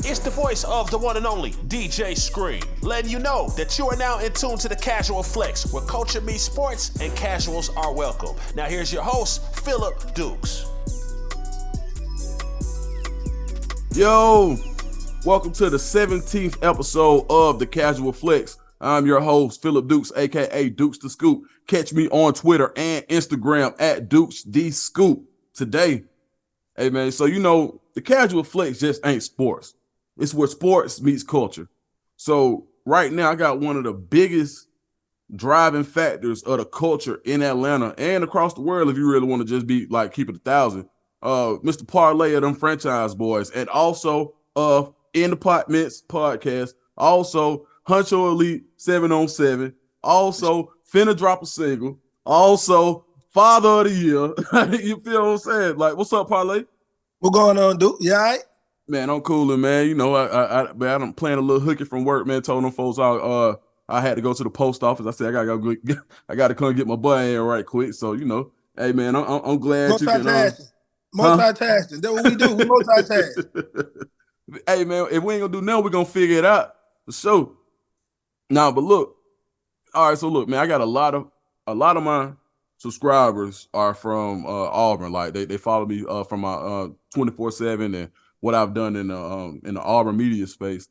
It's the voice of the one and only DJ Scream, letting you know that you are now in tune to the Casual Flex, where culture meets sports and casuals are welcome. Now here's your host, Philip Dukes. Yo, welcome to the 17th episode of the Casual Flex. I'm your host, Philip Dukes, aka Dukes the Scoop. Catch me on Twitter and Instagram at Dukes the Scoop. Today, hey man, so you know, the Casual Flex just ain't sports. It's where sports meets culture. So right now, I got one of the biggest driving factors of the culture in Atlanta and across the world, if you really want to just be like, keep it 1,000. Mr. Parlay of Dem Franchize Boyz, and also in the Partments Podcast, also Huncho Elite 7-on-7, also finna drop a single, also Father of the Year. You feel what I'm saying? Like, what's up, Parlay? What going on, dude? You all right? Man, I'm coolin', man. You know, I'm playing a little hooky from work, man. Told them folks I had to go to the post office. I said I gotta come get my butt in right quick. So, you know, hey man, I'm glad you can multitasking. That's what we do. We multitask. Hey man, if we ain't gonna do nothing, we're gonna figure it out for sure. Nah, but look, all right. So look, man, I got a lot of my subscribers are from Auburn. Like they follow me from my 24/7 and what I've done in the Auburn media space.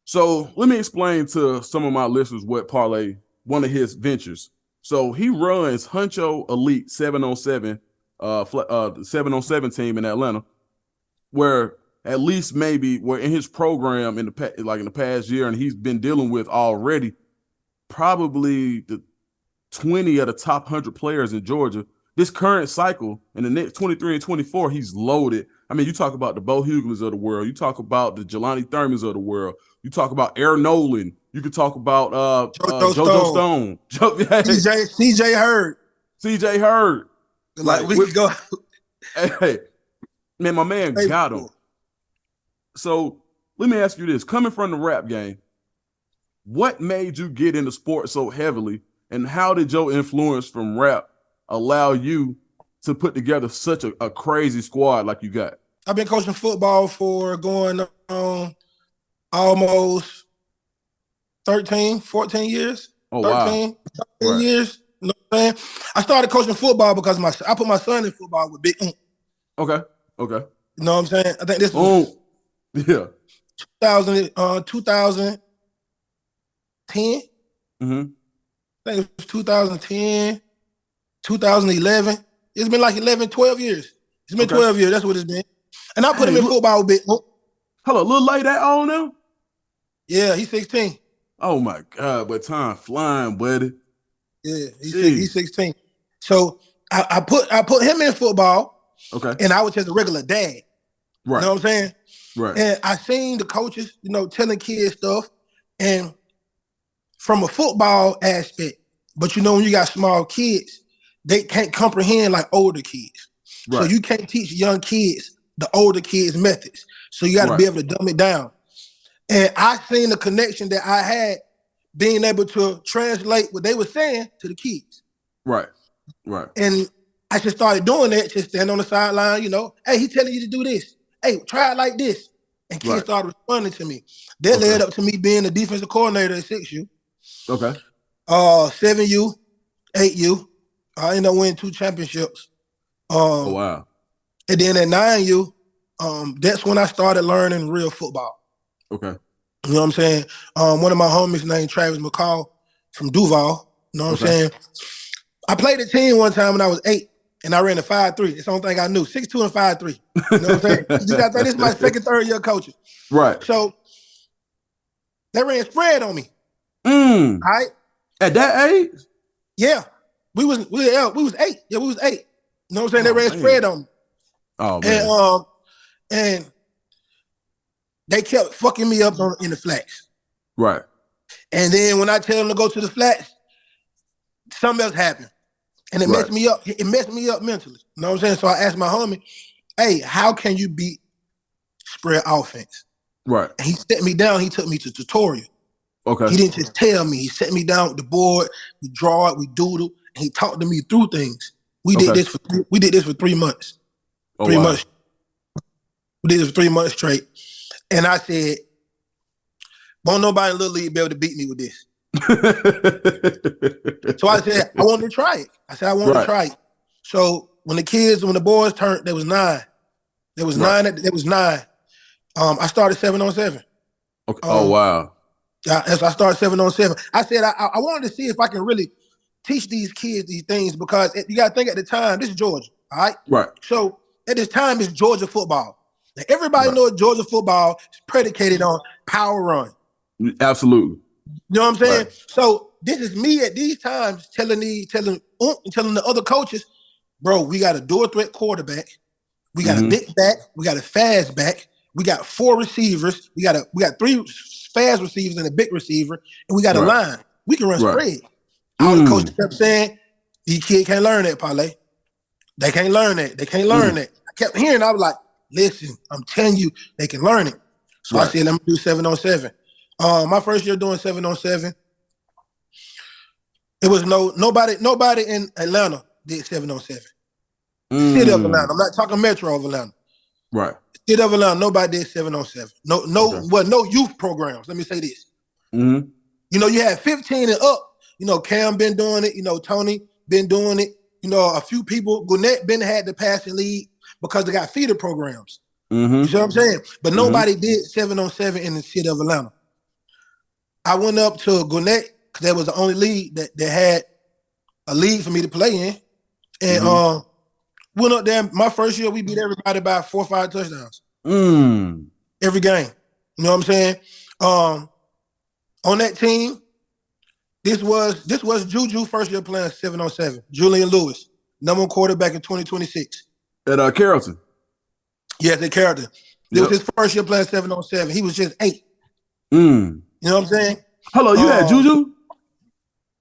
So let me explain to some of my listeners what Parlay, one of his ventures. So he runs Huncho Elite 7-on-7, the 7-on-7 team in Atlanta, where at least maybe we're in his program in the past year, and he's been dealing with already probably the 20 of the top 100 players in Georgia. This current cycle in the next 23 and 24, he's loaded. I mean, you talk about the Bo Huglers of the world. You talk about the Jelani Thurmans of the world. You talk about Aaron Nolan. You could talk about JoJo Stone. CJ Hurd. CJ Hurd. Like we could go. Hey, man, my man got him. So let me ask you this. Coming from the rap game, what made you get into sports so heavily, and how did your influence from rap allow you to put together such a crazy squad like you got? I've been coaching football for going on almost 13, 14 years. Oh, 13, wow. 13 years. You know what I'm saying? I started coaching football because I put my son in football with Big Okay. You know what I'm saying? I think this was 2010. Mm-hmm. I think it was 2010, 2011. It's been like 11, 12 years. It's been 12 years. That's what it's been. And I put him in football with Big Hold on, little late that on now? Yeah, he's 16. Oh my God, but time flying, buddy. Yeah, he's 16. So I put him in football. Okay. And I was just a regular dad. Right. You know what I'm saying? Right. And I seen the coaches, you know, telling kids stuff. And from a football aspect, but you know, when you got small kids, they can't comprehend like older kids. Right. So you can't teach young kids the older kids' methods. So you got to be able to dumb it down. And I seen the connection that I had being able to translate what they were saying to the kids. Right. And I just started doing that, just stand on the sideline, you know, hey, he's telling you to do this. Hey, try it like this. And kids started responding to me. That led up to me being the defensive coordinator at 6U. Okay. 7U, 8U. I ended up winning 2 championships. Oh, wow. And then at 9U, that's when I started learning real football. Okay. You know what I'm saying? One of my homies named Travis McCall from Duval. You know what I'm saying? I played a team one time when I was 8, and I ran a 5'3". That's the only thing I knew. 6'2" and 5'3". You know what I'm saying? You got to think this is my second, third year coaching. Right. So they ran spread on me. All right. At that age? Yeah. We was 8. Yeah, we was 8. You know what I'm saying? They ran spread on me. Oh, man. And they kept fucking me up in the flats. Right. And then when I tell them to go to the flats, something else happened. And it messed me up. It messed me up mentally. You know what I'm saying? So I asked my homie, hey, how can you beat spread offense? Right. And he set me down. He took me to tutorial. Okay. He didn't just tell me. He set me down with the board. We draw it. We doodle. And he talked to me through things. We did this for 3 months. 3 months. We did it for 3 months straight. And I said, won't nobody in Little League be able to beat me with this. So I said, I wanted to try it. I said, I wanted to try it. So when the boys turned, there was 9. There was 9. There was 9. I started 7-on-7. Okay. Oh, wow. I started 7-on-7. I said, I wanted to see if I can really teach these kids these things, because you got to think at the time, this is Georgia, all right? Right. So at this time, it's Georgia football. Now, everybody knows Georgia football is predicated on power run. Absolutely. You know what I'm saying? Right. So this is me at these times telling the other coaches, bro, we got a dual threat quarterback. We got a big back. We got a fast back. We got 4 receivers. We got 3 fast receivers and a big receiver, and we got a line. We can run spread. All the coaches kept saying, these kids can't learn that, Parlay. They can't learn that. They can't learn that. I kept hearing, I was like, listen, I'm telling you, they can learn it. So I said, let me do 7-on-7. My first year doing 7-on-7, it was nobody in Atlanta did 7-on-7. City of Atlanta. I'm not talking Metro of Atlanta. Right. City of Atlanta, nobody did 7-on-7. No youth programs. Let me say this. You know, you had 15 and up. You know, Cam been doing it. You know, Tony been doing it. You know, a few people, Gwinnett been had the passing lead because they got feeder programs. You see what I'm saying? But nobody did 7-on-7 in the city of Atlanta. I went up to Gwinnett because that was the only league that had a league for me to play in. And went up there. My first year, we beat everybody by 4 or 5 touchdowns. Every game. You know what I'm saying? On that team, this was Juju first year playing 7-on-7. Julian Lewis, number 1 quarterback in 2026. At Carrollton. Yes, at Carrollton. This was his first year playing 7-on-7. He was just 8. You know what I'm saying? Hello, you had Juju?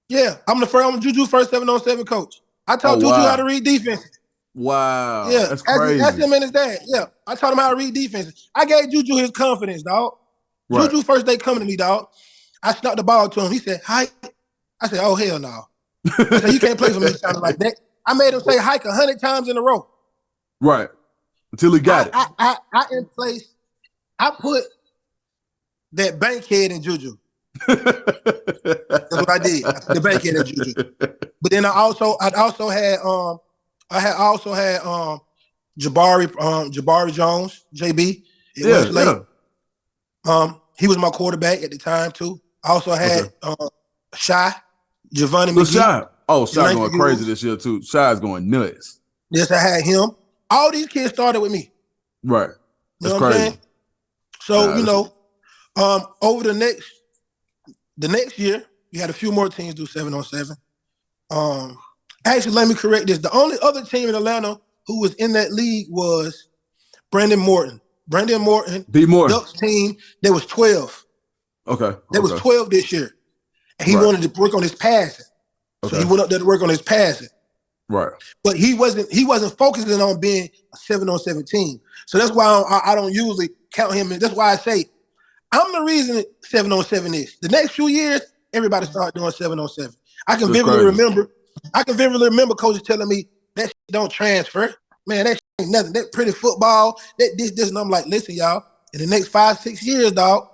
Yeah, I'm Juju's first 7-on-7 coach. I taught Juju how to read defenses. Wow. Yeah, that's crazy. That's him and his dad. Yeah, I taught him how to read defenses. I gave Juju his confidence, dog. Juju first day coming to me, dog. I snuck the ball to him. He said, hike. I said, oh, hell no. I said, you can't play for me sounding like that. I made him say hike 100 times in a row. Right. Until he got it. I in place, I put that bankhead in Juju. That's what I did. I put the bankhead in Juju. But then I also had Jabari Jones, JB. He was my quarterback at the time too. I also had Shy, Giovanni McGee. Shy. Oh, Shy going crazy this year too. Shy's going nuts. Yes, I had him. All these kids started with me. Right. That's crazy. I'm saying? So, over the next year, we had a few more teams do 7-on-7. Actually, let me correct this. The only other team in Atlanta who was in that league was Brandon Morton. B. Morton. Ducks team, there was 12. Okay. There was 12 this year. And he wanted to work on his passing. So he went up there to work on his passing. Right. But he wasn't focusing on being a 7-on-7 team. So that's why I don't usually count him. That's why I say I'm the reason 7-on-7 is. The next few years, everybody started doing 7-on-7. I can vividly remember coaches telling me that shit don't transfer. Man, that shit ain't nothing. That pretty football, that this, and I'm like, listen, y'all, in the next 5-6 years, dog,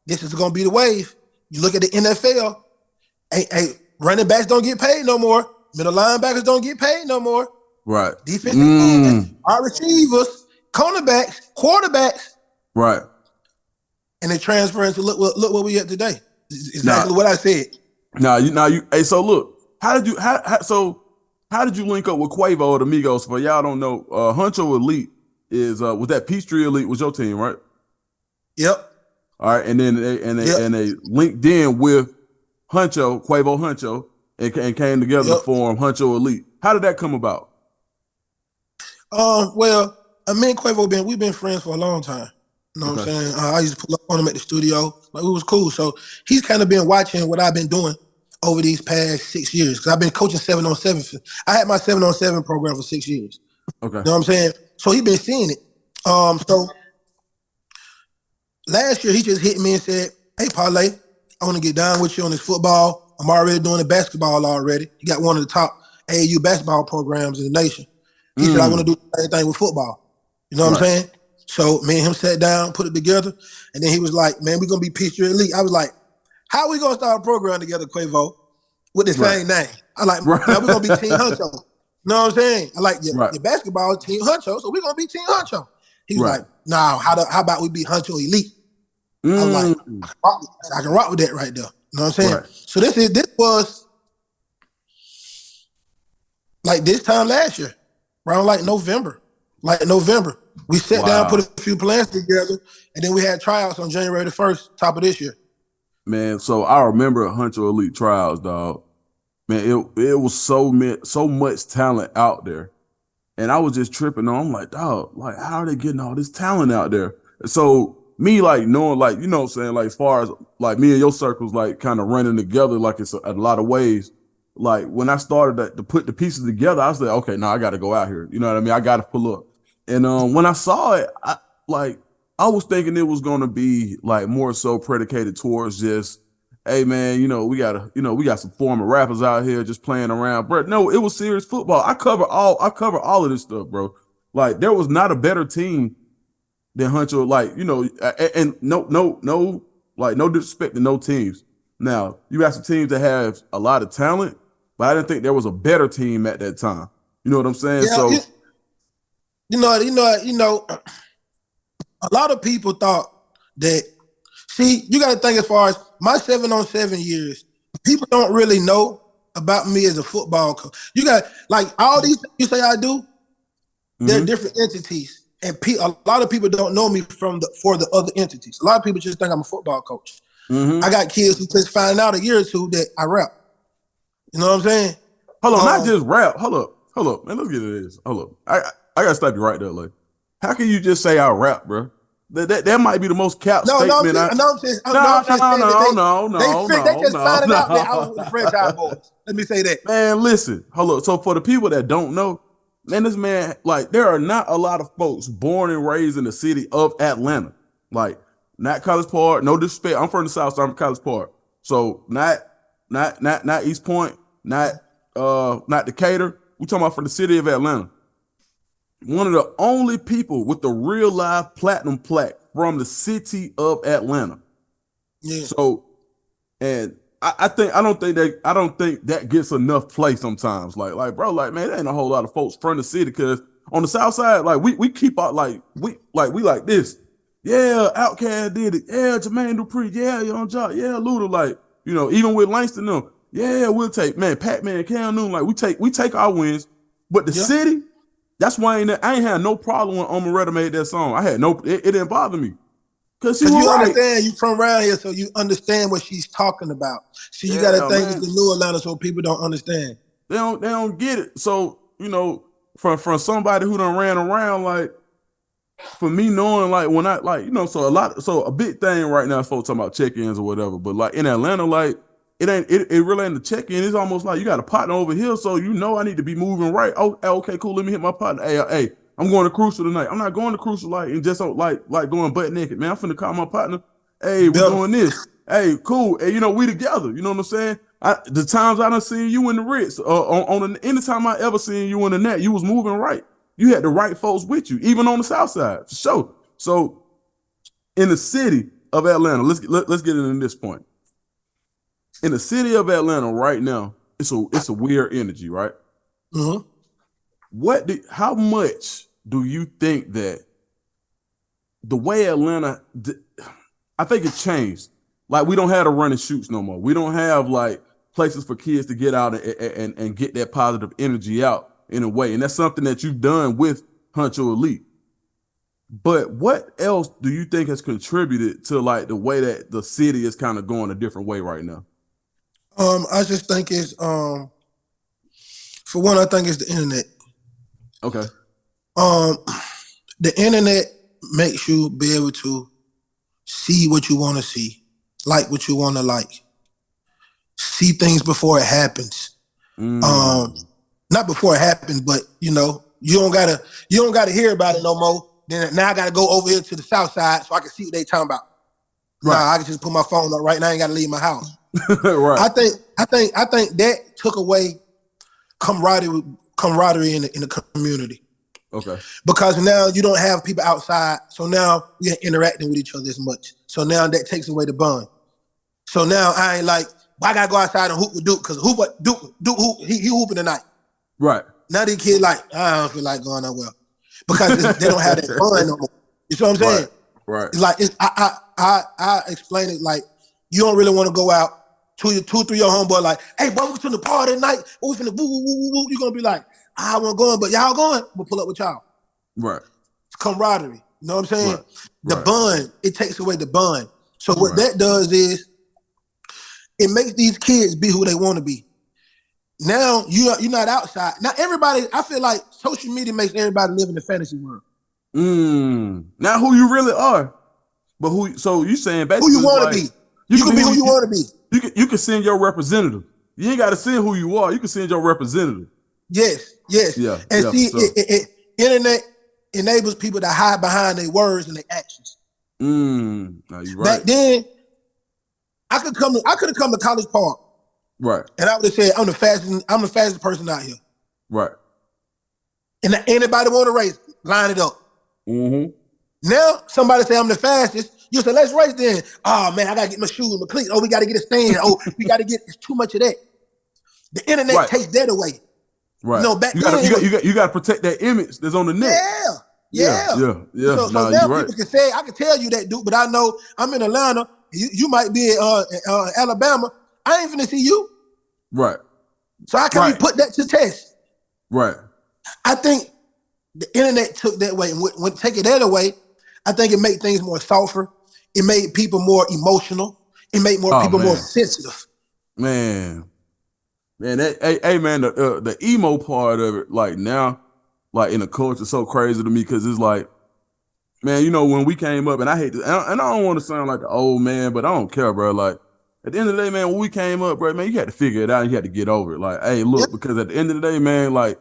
this is gonna be the wave. You look at the NFL, running backs don't get paid no more. Middle linebackers don't get paid no more. Right. Defensive our receivers, cornerbacks, quarterbacks. Right. And they transfer into look what we at today. Exactly what I said. Hey, so look, how did you link up with Quavo at Amigos? For y'all don't know, Huncho Elite was that Peachtree Elite was your team, right? Yep. All right, and then they linked in with Quavo Huncho, and came together to form Huncho Elite. How did that come about? Well, me and Quavo we've been friends for a long time. You know what I'm saying? I used to pull up on him at the studio. Like, it was cool. So he's kind of been watching what I've been doing over these past 6 years. Because I've been coaching 7-on-7. I had my 7-on-7 program for 6 years. Okay. You know what I'm saying? So he's been seeing it. So last year he just hit me and said, hey, Parlay, I want to get down with you on this football. I'm already doing the basketball already. You got one of the top AAU basketball programs in the nation. He said, I want to do the same thing with football. You know what I'm saying? So me and him sat down, put it together, and then he was like, man, we're going to be Huncho Elite. I was like, how we going to start a program together, Quavo, with the same name? I like, man, we're going to be Team Huncho. You know what I'm saying? I like, your basketball Team Huncho, so we're going to be Team Huncho. He was like, nah, how about we be Huncho Elite? I was like, I can rock with that right there. You know what I'm saying? Right. So this was like this time last year, around like November. We sat down, put a few plans together, and then we had tryouts on January the 1st, top of this year. Man, so I remember Huncho Elite trials, dog. Man, it was so much talent out there. And I was just tripping on. I'm like, dog, like, how are they getting all this talent out there? So me, like, knowing, like, you know what I'm saying, like, as far as, like, me and your circles, like, kind of running together, like, it's a lot of ways. Like, when I started to put the pieces together, I was like, okay, now I got to go out here. You know what I mean? I got to pull up. And when I saw it, I was thinking it was going to be, like, more so predicated towards just, hey, man, we got some former rappers out here just playing around. Bro, no, it was serious football. I cover all of this stuff, bro. Like, there was not a better team than Huncho, like, and no disrespect to no teams. Now, you got some teams that have a lot of talent, but I didn't think there was a better team at that time. You know what I'm saying? Yeah, so, a lot of people thought that, see, you got to think as far as my 7-on-7 years, people don't really know about me as a football coach. You got, like, all these things you say I do, they're different entities. And a lot of people don't know me for the other entities. A lot of people just think I'm a football coach. I got kids who just find out a year or two that I rap. You know what I'm saying? Hold on, not just rap. Hold up, man. Let's get into this. Hold up. I gotta stop you right there. Like, how can you just say I rap, bro? That might be the most cap statement. No. They just finding out that I was with the Franchize Boyz. Let me say that. Man, listen. Hold up. So for the people that don't know, man, this man, like, there are not a lot of folks born and raised in the city of Atlanta. Like, not College Park, no disrespect. I'm from the South Side, I'm from College Park. So not East Point, not Decatur. We're talking about from the city of Atlanta. One of the only people with the real live platinum plaque from the city of Atlanta. Yeah. So, and I don't think that gets enough play sometimes. Like, bro, like, man, there ain't a whole lot of folks from the city, because on the South Side, like, we keep out, like, we like this. Yeah, Outkast did it. Yeah, Jermaine Dupri. Yeah, Young Jock. Yeah, Luda. Like, even with Langston, them. Yeah, we'll take, man, Pac-Man, Cam Newton. Like, we take our wins, but the city. That's why I ain't had no problem when Omeretta made that song. It didn't bother me. Because you understand, you from around here, so you understand what she's talking about. So you got to think it's the new Atlanta, so people don't understand. They don't get it. So, from somebody who done ran around, like, for me knowing, like, when I, like, so a big thing right now, folks talking about check-ins or whatever, but, like, in Atlanta, like, it really ain't the check-in. It's almost like you got a partner over here, so I need to be moving right. Oh, okay, cool. Let me hit my partner. Hey, I'm going to Crucial tonight. I'm not going to Crucial like and just like going butt naked, man. I'm finna call my partner. Hey, we're doing this. Hey, cool. Hey, we together. You know what I'm saying? The times I done seen you in the Ritz, anytime I ever seen you in the net, you was moving right. You had the right folks with you, even on the South Side, for sure. So, in the city of Atlanta, let's get into this point. In the city of Atlanta right now, it's a weird energy, right? Mm-hmm. How much do you think that the way Atlanta, I think it changed. Like, we don't have the running shoots no more. We don't have, like, places for kids to get out and get that positive energy out in a way. And that's something that you've done with Huncho Elite. But what else do you think has contributed to, like, the way that the city is kind of going a different way right now? I just think it's for one, I think it's the internet. Okay. The internet makes you be able to see what you want to see, like what you want to like, see things before it happens. Not before it happens, but you don't gotta hear about it no more. Then now I gotta go over here to the South Side so I can see what they talking about. Right. Nah, I can just put my phone up right now. I ain't gotta leave my house. Right. I think that took away camaraderie in the community. Okay. Because now you don't have people outside, so now you're interacting with each other as much. So now that takes away the bond. So now I ain't like, well, I gotta go outside and hoop with Duke because Duke he hooping tonight. Right. Now these kids like, I don't feel like going nowhere because they don't have that bond no more. You see what I'm saying? Right. It's like I explain it like you don't really want to go out two, three your homeboy like, hey, boy, we finna party tonight. We finna woo, woo, woo, woo. You're gonna be like, I wasn't going, but y'all going. We'll pull up with y'all. Right. It's camaraderie. You know what I'm saying? Right. The bond, it takes away the bond. So what that does is it makes these kids be who they want to be. Now you're not outside. Now everybody, I feel like social media makes everybody live in the fantasy world. Not who you really are, but so you saying basically who you want to be. You can be who you want to be. You can send your representative. You ain't got to send who you are. You can send your representative. Yes. Yeah. And see, internet enables people to hide behind their words and their actions. No, you're right. Back then, I could have come to College Park. Right. And I would have said, I'm the fastest person out here. Right. And anybody want to race, line it up. Mm-hmm. Now somebody say I'm the fastest. You say, let's race then. Oh man, I gotta get my shoes, my cleats. Oh, we gotta get a stand. Oh, we gotta get, it's too much of that. The internet takes that away. Right. You know, back then you gotta protect that image that's on the net. Yeah. So now people can say, I can tell you that, dude, but I know I'm in Atlanta. You might be in Alabama. I ain't finna see you. Right. So how can we put that to test? Right. I think the internet took that way, and when take it that away, I think it made things more softer. It made people more emotional. It made people more sensitive. Man, the emo part of it, like now, like in the culture, is so crazy to me because it's like, man, you know, when we came up, and I hate this, and I don't want to sound like an old man, but I don't care, bro. Like at the end of the day, man, when we came up, bro, man, you had to figure it out. You had to get over it. Like, hey, look, because at the end of the day, man, like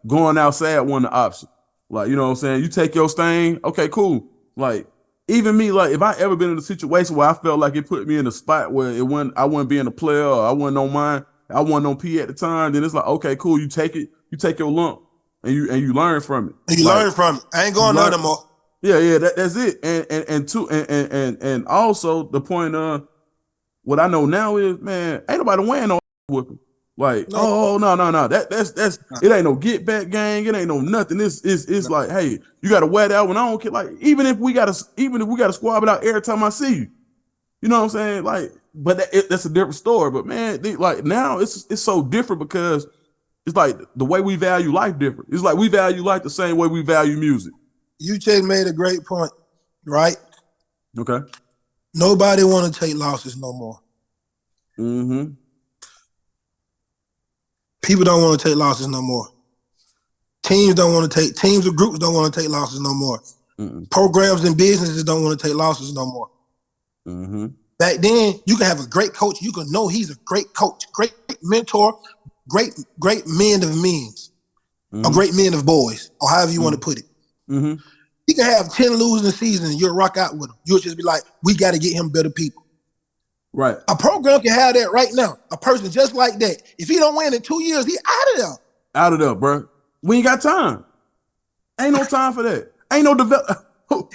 going outside wasn't the option. Like, you know what I'm saying? You take your stain, okay, cool. Like, even me, like, if I ever been in a situation where I felt like it put me in a spot where I wasn't being a player or I wasn't on mine, I wasn't on P at the time, then it's like, okay, cool, you take your lump and you learn from it. And you learn from it. I ain't going no more. Yeah, that's it. And also the point of what I know now is, man, ain't nobody wearing no whipping. Like, no. That's it ain't no get back gang. It ain't no nothing. It's like, hey, you gotta wear that when I don't care. Like, even if we gotta squab it out every time I see you. You know what I'm saying? Like, but that's a different story. But man, like now it's so different because it's like the way we value life different. It's like we value life the same way we value music. You just made a great point, right? Okay. Nobody want to take losses no more. Mm-hmm. People don't want to take losses no more. Teams or groups don't want to take losses no more. Mm-mm. Programs and businesses don't want to take losses no more. Mm-hmm. Back then, you can have a great coach. You can know he's a great coach, great mentor, great men of men, or great men of boys, or however you want to put it. Mm-hmm. You can have 10 losing seasons and you'll rock out with him. You'll just be like, we got to get him better people. Right. A program can have that right now. A person just like that. If he don't win in 2 years, he out of there. Out of there, bro. We ain't got time. Ain't no time for that. Ain't no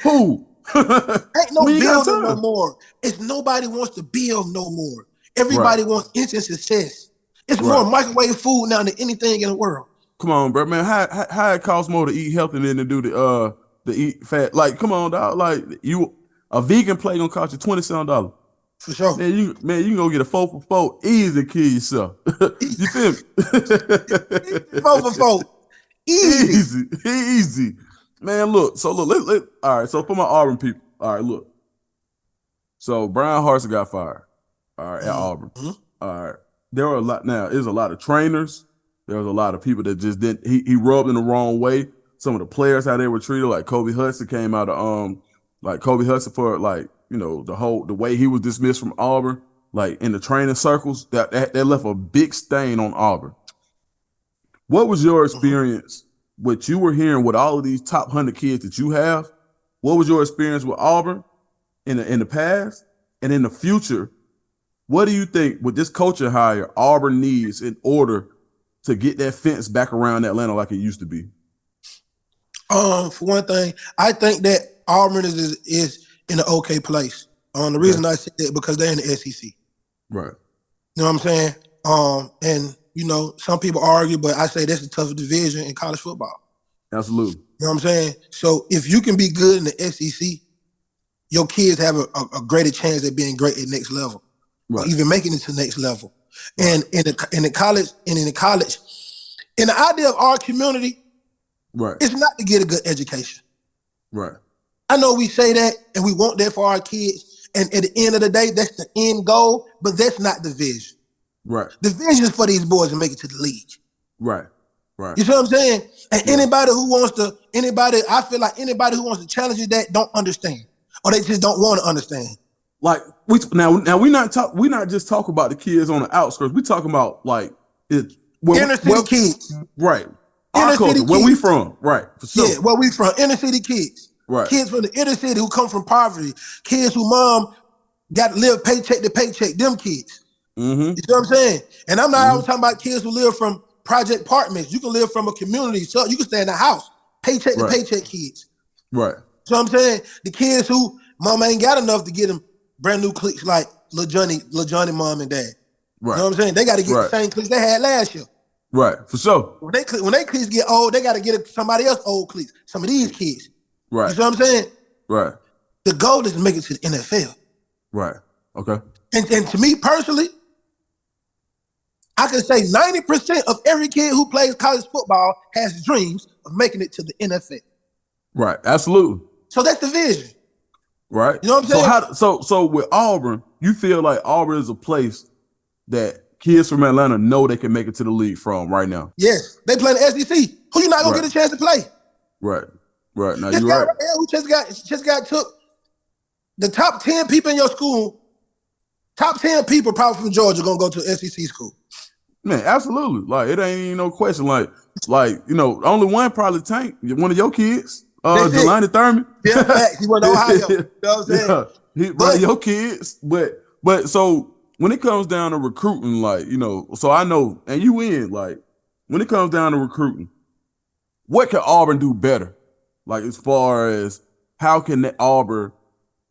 who? Ain't no building no more. It's nobody wants to build no more. Everybody wants instant success. It's more microwave food now than anything in the world. Come on, bro, man. How it costs more to eat healthy than to do the eat fat? Like, come on, dog. Like a vegan plate gonna cost you $27. For sure. Man, you can go get a 4 for 4 easy to kill yourself. You feel me? 4 for 4. Easy. Man, look. So look, all right. So for my Auburn people, all right, look. So Brian Harsin got fired. All right, at Auburn. Mm-hmm. All right. There were a lot now. There's a lot of trainers. There was a lot of people that just didn't. He rubbed in the wrong way. Some of the players, how they were treated, like Kobe Hudson came out of Kobe Hudson for like, you know, the way he was dismissed from Auburn, like in the training circles, that left a big stain on Auburn. What was your experience? What you were hearing with all of these top 100 kids that you have? What was your experience with Auburn in the past and in the future? What do you think with this coaching hire Auburn needs in order to get that fence back around Atlanta like it used to be? For one thing, I think that Auburn is in an okay place. The reason I say that because they're in the SEC. Right. You know what I'm saying? And you know, some people argue, but I say that's the toughest division in college football. Absolutely. You know what I'm saying? So if you can be good in the SEC, your kids have a greater chance at being great at next level, or even making it to the next level. Right. And in the college, in the idea of our community, right, it's not to get a good education. Right. I know we say that and we want that for our kids, and at the end of the day, that's the end goal, but that's not the vision. Right. The vision is for these boys to make it to the league. Right. Right. You see what I'm saying? And I feel like anybody who wants to challenge you that don't understand, or they just don't want to understand. Like we not just talk about the kids on the outskirts. We talking about like inner city kids. Right. Our culture, where we from, right? For sure. Yeah, where we from, inner city kids. Right. Kids from the inner city who come from poverty. Kids who mom got to live paycheck to paycheck. Them kids. Mm-hmm. You see what I'm saying? And I'm not always talking about kids who live from project apartments. You can live from a community, so you can stay in a house, paycheck to paycheck kids. Right. So I'm saying the kids who mom ain't got enough to get them brand new cleats like Lil Johnny mom and dad. Right. You know what I'm saying? They got to get the same cleats they had last year. Right, for sure. When they cleats get old, they got to get somebody else old cleats. Some of these kids. Right. You see what I'm saying? Right. The goal is to make it to the NFL. Right. Okay. And to me personally, I can say 90% of every kid who plays college football has dreams of making it to the NFL. Right. Absolutely. So that's the vision. Right. You know what I'm saying? So with Auburn, you feel like Auburn is a place that kids from Atlanta know they can make it to the league from right now. Yes. They play in the SEC. Who you not gonna get a chance to play? Right. Right. Now you're right. Who just got took the top 10 people in your school, top 10 people probably from Georgia gonna go to SEC school. Man, absolutely. Like it ain't even no question. Like you know, only one probably Tank, one of your kids, Jelani Thurman. Yeah, facts. He went to Ohio. You know what I'm saying? Yeah, one of your kids. But so when it comes down to recruiting, like, you know, so I know, and you in, like, when it comes down to recruiting, what can Auburn do better? Like, as far as how can Auburn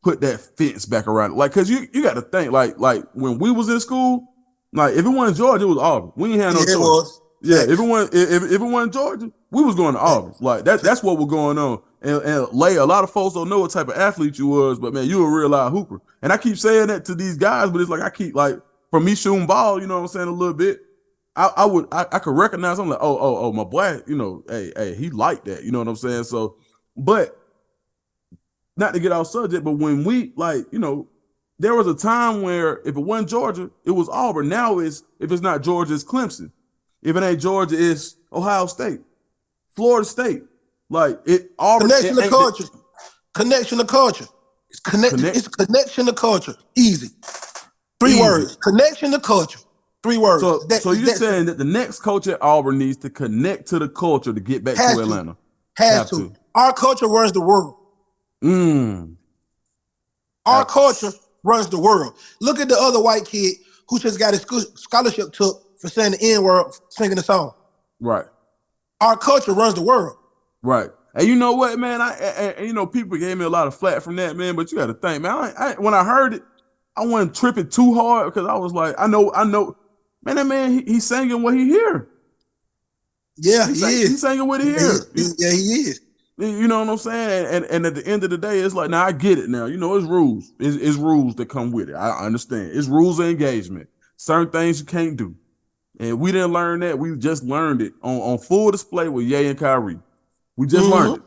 put that fence back around? Like, because you got to think, like when we was in school, like, if it wasn't Georgia, it was Auburn. We ain't had no choice. Yeah, if it wasn't Georgia, we was going to Auburn. Like, that's what was going on. And Lay, a lot of folks don't know what type of athlete you was, but man, you a real live hooper. And I keep saying that to these guys, but it's like I keep like from me shooting ball, you know what I'm saying, a little bit. I could recognize. I'm like, oh, my boy, you know, hey, he like that, you know what I'm saying. So, but not to get off subject, but when we like, you know, there was a time where if it wasn't Georgia, it was Auburn. Now if it's not Georgia, it's Clemson. If it ain't Georgia, it's Ohio State, Florida State. Like it Auburn. Connection to culture. Connection to culture. It's connection to culture. Easy. Three words. Connection to culture. 3 words. So you're saying that the next coach at Auburn needs to connect to the culture to get back to Atlanta. Has to. Our culture runs the world. Our culture runs the world. Look at the other white kid who just got his scholarship took for saying the N-word, singing the song. Right. Our culture runs the world. Right. And you know what, man? I you know, people gave me a lot of flack from that, man. But you got to think, man. When I heard it, I wasn't tripping too hard because I was like, I know, man. That man, he's singing what he hear. Yeah, he is. He's singing what he hear. Yeah, he is. You know what I'm saying? And at the end of the day, it's like, now I get it. Now, you know, it's rules. It's rules that come with it. I understand. It's rules of engagement. Certain things you can't do, and we didn't learn that. We just learned it on full display with Ye and Kyrie. We just learned it.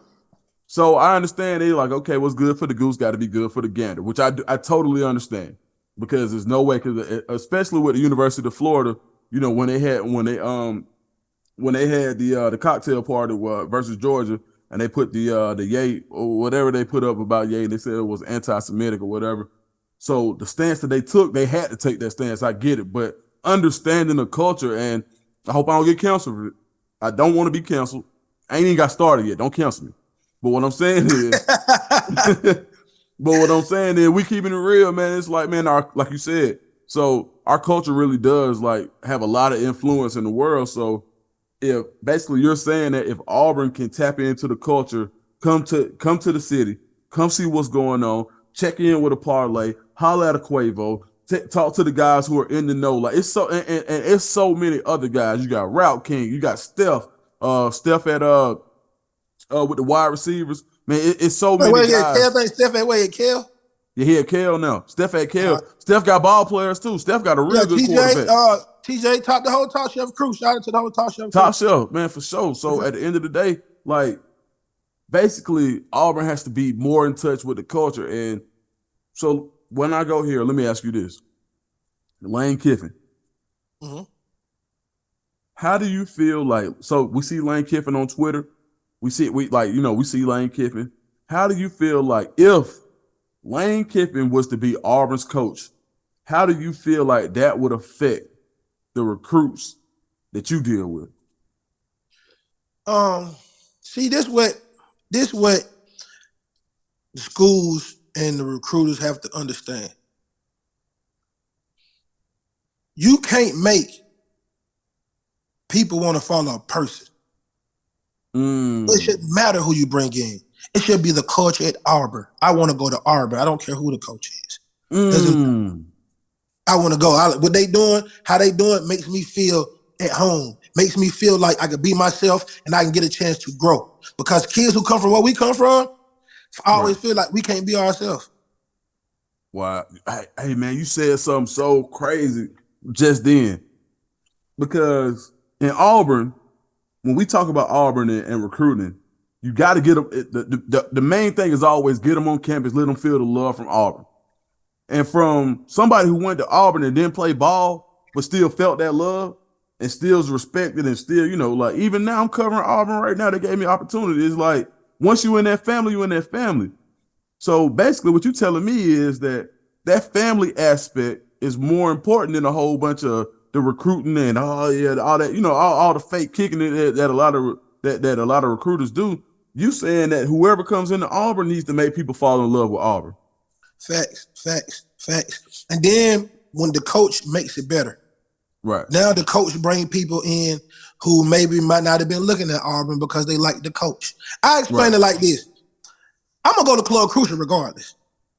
So I understand they're like, okay, what's good for the goose got to be good for the gander, which I totally understand, because there's no way, because especially with the University of Florida, you know, when they had the cocktail party versus Georgia, and they put the Ye or whatever they put up about Ye, they said it was anti-Semitic or whatever. So the stance that they took, they had to take that stance. I get it, but understanding the culture, and I hope I don't get canceled for it. I don't want to be canceled. I ain't even got started yet. Don't cancel me. But what I'm saying is, we keeping it real, man. It's like, man, like you said, so our culture really does like have a lot of influence in the world. So if basically you're saying that if Auburn can tap into the culture, come to the city, come see what's going on, check in with a parlay, holler at a Quavo, talk to the guys who are in the know. Like it's so and it's so many other guys. You got Route King, you got Steph at with the wide receivers. Man, it's so many guys. Steph at wait, Kel? Yeah, he at Kel now. Steph at Kel. Steph got ball players too. Steph got a real good quarterback. TJ topped the whole Top Chef crew. Shout out to the whole Top Chef crew. Top Chef, man, for sure. So at the end of the day, like basically Auburn has to be more in touch with the culture. And so when I go here, let me ask you this. Lane Kiffin. Mm-hmm. How do you feel like, so we see Lane Kiffin on Twitter. We see Lane Kiffin. How do you feel like if Lane Kiffin was to be Auburn's coach, how do you feel like that would affect the recruits that you deal with? See, this what the schools and the recruiters have to understand. You can't make people want to follow a person. It shouldn't matter who you bring in. It should be the culture at Auburn. I want to go to Auburn. I don't care who the coach is. I want to go. What they doing, how they doing makes me feel at home. Makes me feel like I can be myself and I can get a chance to grow. Because kids who come from where we come from, I always feel like we can't be ourselves. Wow. Hey, man, you said something so crazy just then. Because in Auburn, when we talk about Auburn and recruiting, you got to get them. The main thing is always get them on campus, let them feel the love from Auburn. And from somebody who went to Auburn and didn't play ball, but still felt that love and still is respected and still, like even now I'm covering Auburn right now. They gave me opportunity. It's like once you in that family, you in that family. So basically what you're telling me is that family aspect is more important than a whole bunch of the recruiting and all that, all the fake kicking that a lot of recruiters do. You saying that whoever comes into Auburn needs to make people fall in love with Auburn. Facts. And then when the coach makes it better. Right. Now the coach bring people in who maybe might not have been looking at Auburn because they like the coach. I explain it like this. I'm gonna go to Club Crucial regardless.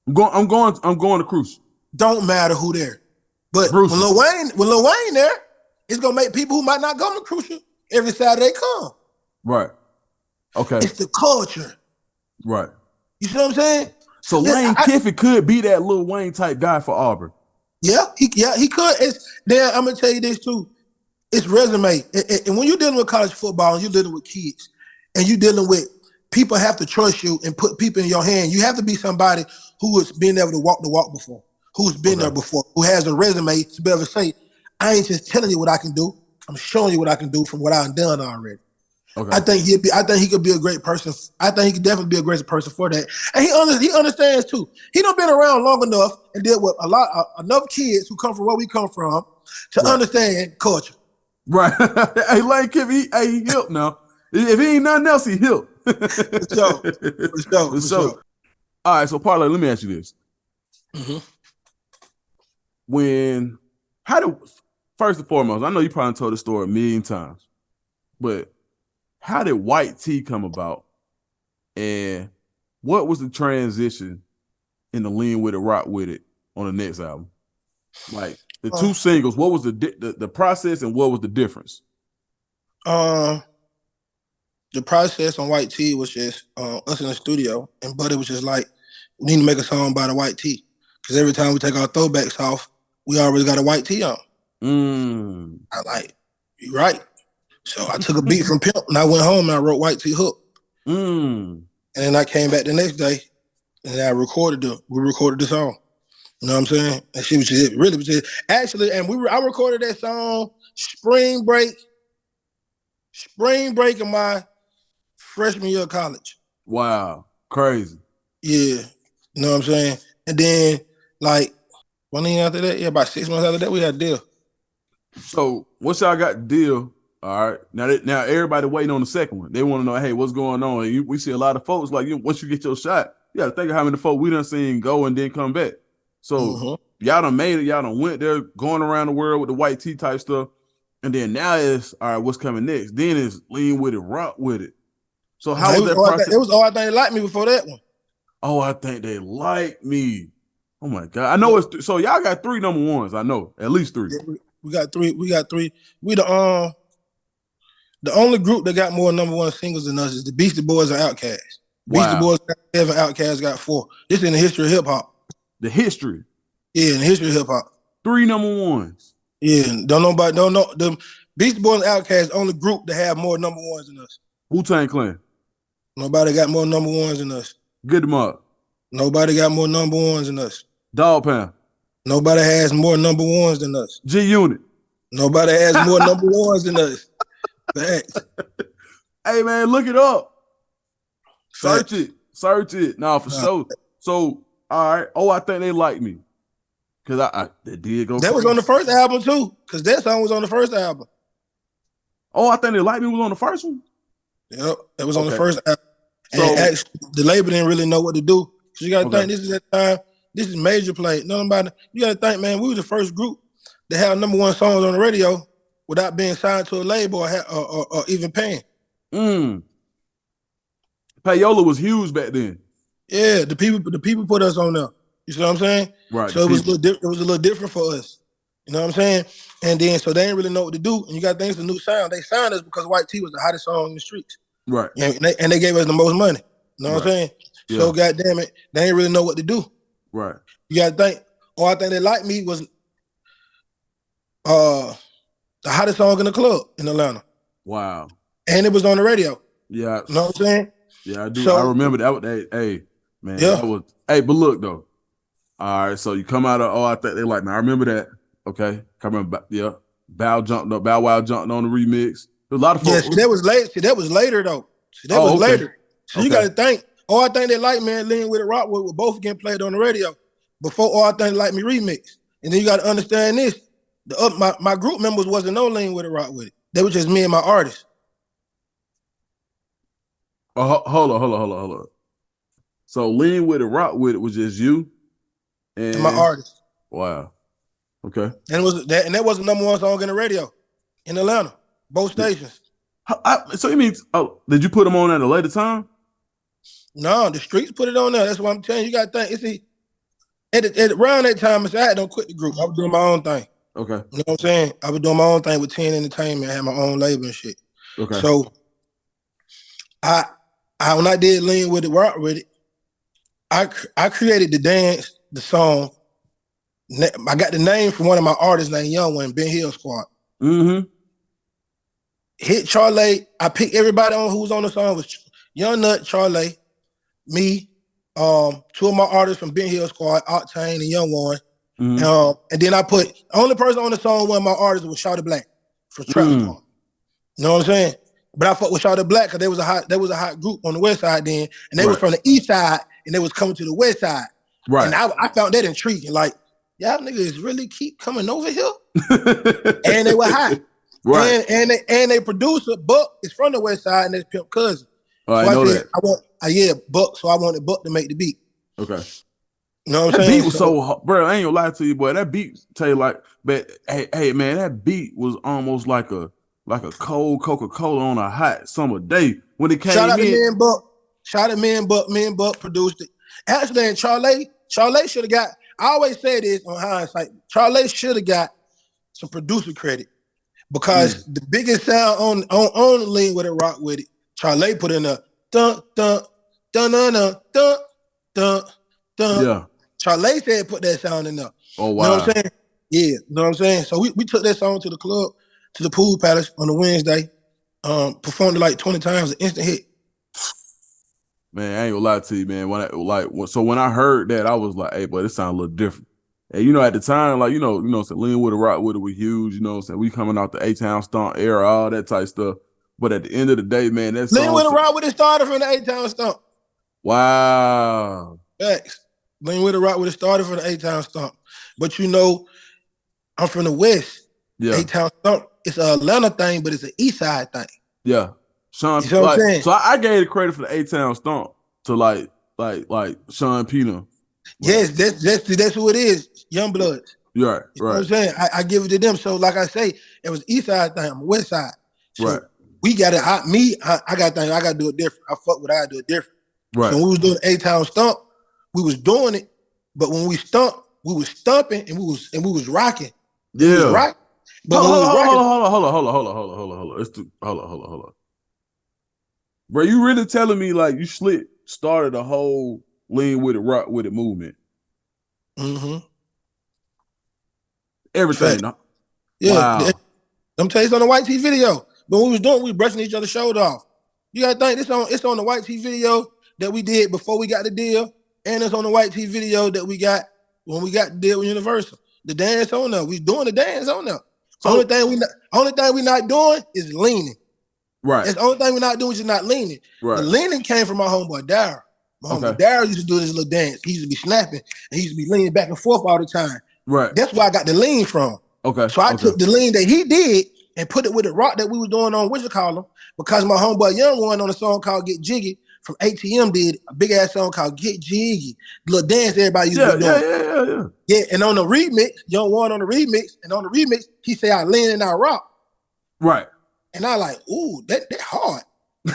I'm going to Crucial. Don't matter who there. But when Lil Wayne there, it's gonna make people who might not go to Crucial every Saturday come. Right. Okay. It's the culture. Right. You see what I'm saying? So Lane Kiffin could be that Lil Wayne type guy for Auburn. Yeah, he could. I'm gonna tell you this too. It's resume. And when you're dealing with college football and you're dealing with kids and you're dealing with people have to trust you and put people in your hand, you have to be somebody who has been able to walk the walk before, who's been there before, who has a resume to be able to say, I ain't just telling you what I can do. I'm showing you what I can do from what I've done already. Okay. I think he could be a great person. I think he could definitely be a great person for that. And he understands too. He done been around long enough and dealt with enough kids who come from where we come from to understand culture. Right. Hey, Lane Kiffin, he hip now. If he ain't nothing else, he hip. For sure. All right, so Parlay, let me ask you this. Mm-hmm. First and foremost, I know you probably told the story a million times, but how did White Tee come about? And what was the transition in the Lean With It, Rock With It on the next album? Like the two singles, what was the process and what was the difference? The process on White Tee was just us in the studio, but it was just like, we need to make a song about a white tee. Because every time we take our throwbacks off, we already got a white tee on. I like, you right. So I took a beat from Pimp and I went home and I wrote White Tee Hook. And then I came back the next day and I recorded the song. You know what I'm saying? And she was just, really was just, actually, and I recorded that song spring break in my freshman year of college. Wow. Crazy. Yeah. You know what I'm saying? And then like 1 year after that, about 6 months after that, we had a deal. So once y'all got the deal, all right, now everybody waiting on the second one. They want to know, hey, what's going on? And we see a lot of folks like, once you get your shot, you got to think of how many folks we done seen go and then come back. So y'all done made it. Y'all done went there going around the world with the White Tee type stuff. And then now it's all right. What's coming next? Then it's lean with it, rock with it. So how It was that was process? it was all I think they liked me before that one. Oh, I think they like me. Oh my God, I know it's so y'all got 3 number ones. I know at least 3. Yeah, we got 3. We got 3. We the only group that got more number 1 singles than us is the Beastie Boys and Outkast. Beastie Wow. Boys got 7, Outkast got 4. This is in the history of hip hop. The history. Yeah, in the history of hip hop. 3 number ones. Yeah, don't know the Beastie Boys and Outkast, the only group that have more number 1s than us. Wu-Tang Clan. Nobody got more number 1s than us. Good them up. Nobody got more number 1s than us. Dog Pound. Nobody has more number 1s than us. G-Unit. Nobody has more number 1s than us. Facts. Hey man, look it up. Facts. Search it. Nah, for sure. So, all right. Oh, I think they like me. Cause they did go. That was on the first album too. Cause that song was on the first album. Oh, I think they like me was on the first one. Yep, that was on the Okay. first album. And So- actually, the label didn't really know what to do. So you gotta Okay. think this is that time. This is major play. Nobody. You gotta think, man. We were the first group to have number 1 songs on the radio without being signed to a label or even paying. Payola was huge back then. Yeah, the people put us on there. You see what I'm saying? Right. So it was a little different for us. You know what I'm saying? And then so they didn't really know what to do. And you got things, the new sound. They signed us because White Tee was the hottest song in the streets. Right. And they gave us the most money. You know what I'm saying? Yeah. So goddamn it, they didn't really know what to do. Right. You gotta think. I think they liked me was the hottest song in the club in Atlanta. Wow. And it was on the radio. Yeah. You know what I'm saying? Yeah, I do. So- I remember that. Hey, man. Yeah. That was. Hey, but look though. All right, so you come out of. Oh, I think they like me. I remember that. Okay, I remember. Yeah, Bow Wow jumped on the remix. There's a lot of Yeah, folks. see, that was late. See, that was later though. See, that Oh, was okay. later. So you gotta think. I think they like man, Lean With It, Rock With It, were both getting played on the radio before I think they like me remix. And then you gotta understand this. My group members wasn't no Lean With It, Rock With It. They were just me and my artists. Oh, hold on. So Lean With It, Rock With It was just you And my artists. Wow. Okay. And that was the number 1 song in the radio in Atlanta, both stations. So you mean? Oh, did you put them on at a later time? No, the streets put it on there. That's what I'm telling you. You got to think. You see, at around that time, I had don't quit the group. I was doing my own thing. Okay. You know what I'm saying? I was doing my own thing with 10 Entertainment. I had my own label and shit. Okay. So, I when I did Lean With It, Rock With It, I created the dance, the song. I got the name from one of my artists named Young One, Ben Hill Squad. Mm-hmm. Hit Charlie. I picked everybody on who was on the song was Young Nut, Charlie, me, 2 of my artists from Ben Hill Squad, Octane and Young One. Mm-hmm. And then I put the only person on the song, one of my artists was Shawty Black from Trap Squad. You know what I'm saying? But I fucked with Shawty Black because there was a hot group on the west side then, and they was from the east side, and they was coming to the west side. Right. And I found that intriguing. Like, y'all niggas really keep coming over here? And they were hot. Right. And they producer, Buck, is from the west side, and that's Pimp Cousin. Oh, I So know said, that. Buck, so I wanted Buck to make the beat. Okay. You know what I'm That saying? beat was so hard, bro. I ain't gonna lie to you, boy. That beat tell you like, but hey, man, that beat was almost like a cold Coca-Cola on a hot summer day when it came Shout out in. to me and Buck. Shout out to me and Buck. Me and Buck produced it. Actually, and Charlie should have got. I always say this on hindsight. Charlie should have got some producer credit because the biggest sound on Lean With It, Rock With It, Charlie put in a dun dun dun dun dun dun dun dun. Yeah. Charlie said put that sound in there. Oh wow. You know what I'm saying? Yeah, you know what I'm saying? So we took that song to the club, to the Pool Palace on a Wednesday, performed it like 20 times, an instant hit. Man, I ain't gonna lie to you, man. When I heard that, I was like, hey, boy, this sounds a little different. And you know, at the time, like, so Lean With It, Rock With It was huge, you know what I'm saying? We coming out the A-Town Stomp era, all that type stuff. But at the end of the day, man, that song. Lean With It, Rock With It started from the A-Town Stomp. Wow. Facts. Lean With It, Rock With It started from the A-Town Stomp. But you know, I'm from the West. Yeah. A-Town Stomp, it's an Atlanta thing, but it's an East Side thing. Yeah. Sean, You know what I'm saying? So I gave the credit for the A-Town Stomp to like Sean Pena. Yes, that's who it is. Young Bloods. You're right, You know what I'm saying? I give it to them. So like I say, It was East Side thing. I'm West Side. So Right. we got it. I got things. I got to do it different. I fuck with. I got to do it different. Right. So when we was doing A-Town Stump, we was doing it, but when we stumped, we was stumping and we was rocking. Yeah. We was rocking. But Hold on. Bro, you really telling me like you started a whole lean with it, rock with it movement? Mm-hmm. Everything. Fact. Yeah. Wow. Them taste on the White Tee video. But when we was doing, we was brushing each other's shoulder off. You gotta think it's on the White Tee video that we did before we got the deal, and it's on the White Tee video that we got when we got the deal with Universal. The dance on there. We doing the dance on there. So only thing we not doing is leaning. Right. That's the only thing we're not doing is just not leaning. Right. The leaning came from my homeboy Daryl. My homeboy Daryl used to do this little dance. He used to be snapping and he used to be leaning back and forth all the time. Right. That's where I got the lean from. Okay. So I took the lean that he did and put it with the rock that we was doing on because my homeboy Young One on a song called Get Jiggy from ATM did a big ass song called Get Jiggy. The little dance everybody used to be doing. Yeah, and on the remix, Young One on the remix, he said I lean and I rock. Right. And I like, ooh, that hard.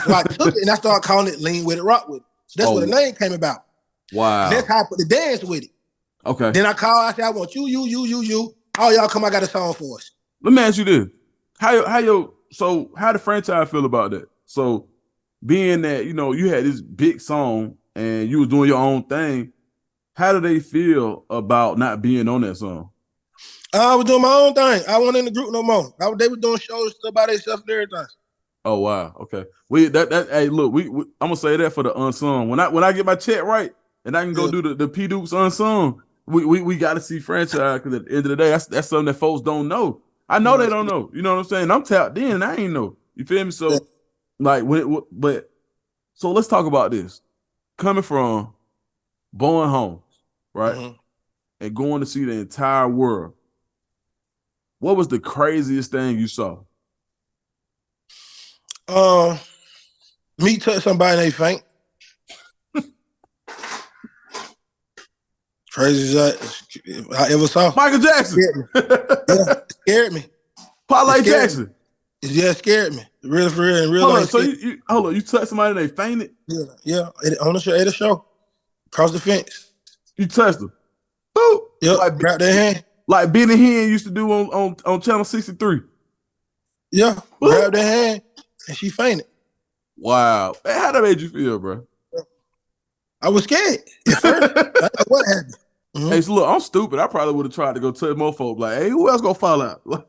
So I took it and I started calling it Lean With It, Rock With It. So that's where the name came about. Wow. And that's how I put the dance with it. Okay. Then I said, I want you. All y'all come, I got a song for us. Let me ask you this. How the franchise feel about that? So being that, you had this big song and you was doing your own thing, how do they feel about not being on that song? I was doing my own thing. I wasn't in the group no more. They were doing shows stuff by themselves and everything. Oh wow, okay. Hey, look, I'm gonna say that for the unsung. When I get my check right and I can go do the P Dukes unsung, we got to see franchise because at the end of the day, that's something that folks don't know. I know they don't know. You know what I'm saying? I'm tapped in. And I ain't know. You feel me? So so let's talk about this. Coming from Bowen Homes, right, and going to see the entire world. What was the craziest thing you saw? Me touch somebody and they faint. Crazy as I ever saw. Michael Jackson. Scared me. Parlay Jackson. It scared me. Real for real. In real life. So you touched somebody and they fainted? Yeah. On the show, at a show. Across the fence. You touched them. Boop. Yep. Grab their hand. Like Benny Hinn used to do on Channel 63. Yeah. Boop. Grab their hand and she fainted. Wow. Man, how that made you feel, bro? I was scared at first. I don't know what happened. Mm-hmm. Hey, so look, I'm stupid. I probably would have tried to go tell more folks, like, hey, who else gonna fall out? Nah.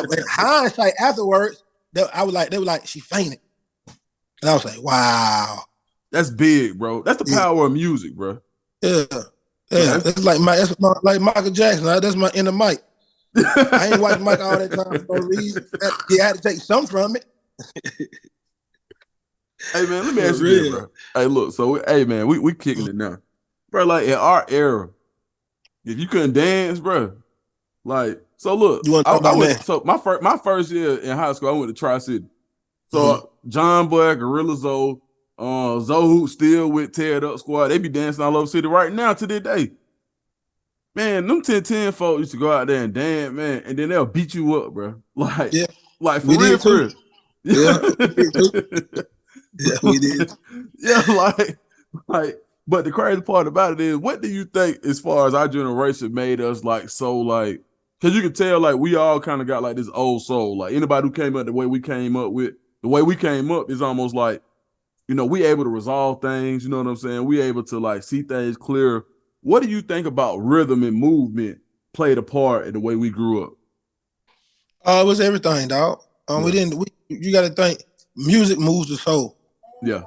In hindsight, afterwards, they were like, she fainted. And I was like, wow. That's big, bro. That's the power of music, bro. Yeah. That's like Michael Jackson. That's my inner Mike. I ain't watching Mike all that time for no reason. I had to take some from it. Hey man, let me ask you this, bro. Hey, look, so we kicking it now, bro. Like in our era, if you couldn't dance, bro, like so. Look, so my first year in high school, I went to Tri-City. So John Boy, Gorilla Zoe, Zoe still with Teared Up Squad. They be dancing all over the city right now to this day. Man, them 10-10 folks used to go out there and dance, man, and then they'll beat you up, bro. Like for real. Yeah. Yeah, we did. Yeah, but the crazy part about it is, what do you think, as far as our generation, made us because you can tell, like, we all kind of got like this old soul. Like anybody who came up the way we came up is almost like, we able to resolve things. You know what I'm saying? We able to like see things clear. What do you think about rhythm and movement played a part in the way we grew up? It was everything, dog. You got to think, music moves the soul. Yeah.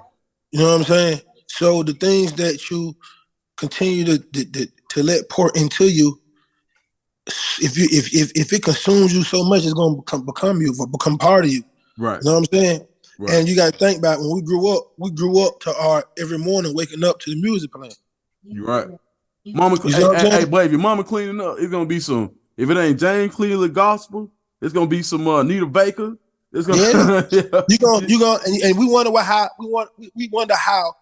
You know what I'm saying? So the things that you continue to let pour into you, if it consumes you so much, it's gonna become part of you. Right. You know what I'm saying? Right. And you gotta think about when we grew up to our every morning waking up to the music playing. You're right. Mama, boy, if your mama cleaning up, it's gonna be some. If it ain't James Cleveland gospel, it's gonna be some Nita Baker. It's gonna, you gonna, and we wonder we wonder how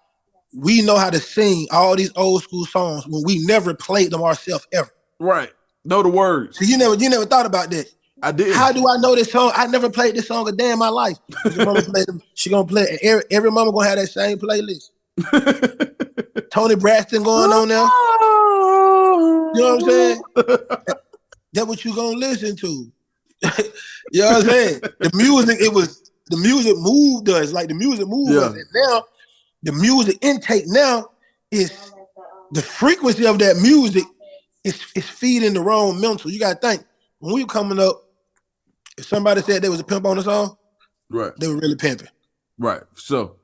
we know how to sing all these old school songs when we never played them ourselves ever. Right. Know the words. So you never thought about that. I did. How do I know this song? I never played this song a day in my life. She gonna play it. Every mama gonna have that same playlist. Tony Braxton going on there. You know what I'm saying? That's what you gonna listen to. You know what I'm saying? The music moved us. Like the music moved us. And now the music intake now is the frequency of that music is feeding the wrong mental. You gotta think when we were coming up, if somebody said there was a pimp on the song, right, they were really pimping. Right. So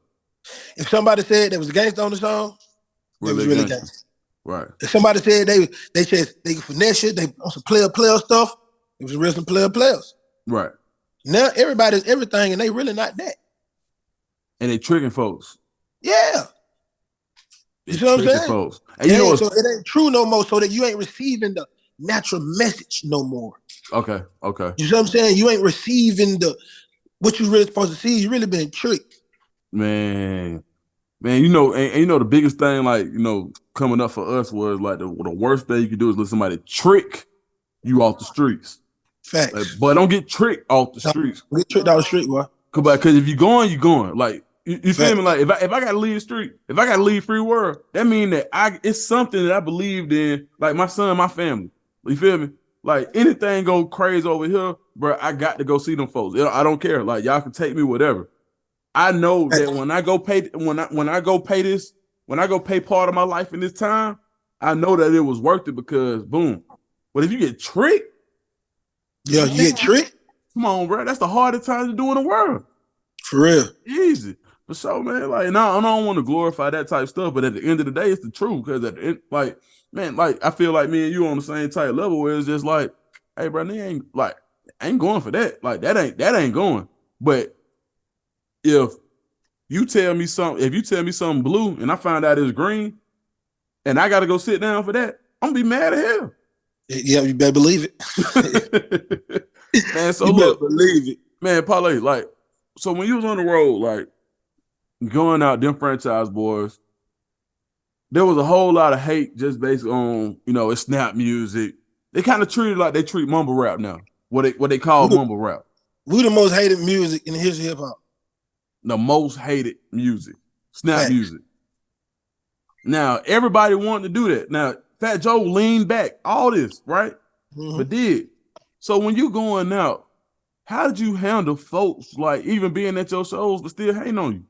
if somebody said there was a gangster on the song, they was really gangster. Right. If somebody said they finesse it, they on some player stuff, it was real some players. Right. Now everybody's everything and they really not that. And they tricking folks. Yeah. You see what I'm saying? Folks. And you know so it ain't true no more, so that you ain't receiving the natural message no more. Okay. You see what I'm saying? You ain't receiving what you really supposed to see. You really been tricked. Man, you know, and you know the biggest thing, like, you know, coming up for us was like the worst thing you could do is let somebody trick you off the streets. Facts. Like, but don't get tricked off the streets. Get tricked off the street, boy. Because if you're going, you're going. Like, you feel me? Like, if I gotta leave the street, if I gotta leave free world, that means that it's something that I believed in, like my son, my family. You feel me? Like, anything go crazy over here, bro, I got to go see them folks. I don't care. Like, y'all can take me, whatever. I know that when I go pay part of my life in this time, I know that it was worth it because boom. But if you get tricked, you get tricked. Come on, bro. That's the hardest time to do in the world. For real. Easy. But so, man, like, no, I don't want to glorify that type of stuff, but at the end of the day, it's the truth. Because at the end, like, man, like, I feel like me and you on the same type level where it's just like, hey, bro, they ain't going for that. Like, that ain't going. But if you tell me something blue and I find out it's green and I got to go sit down for that, I'm gonna be mad at hell. Yeah, you better believe it. Man, so you look, believe it. Man, Parlay, like, so when you was on the road, like, going out, Dem Franchize Boyz, there was a whole lot of hate just based on, you know, it's snap music. They kind of treat it like they treat mumble rap now. What they call mumble rap. We the most hated music in the history of hip hop. The most hated music. Snap music. Now, everybody wanted to do that. Now, Fat Joe leaned back, all this, right? Mm-hmm. But did. So when you going out, how did you handle folks, like, even being at your shows, but still hating on you?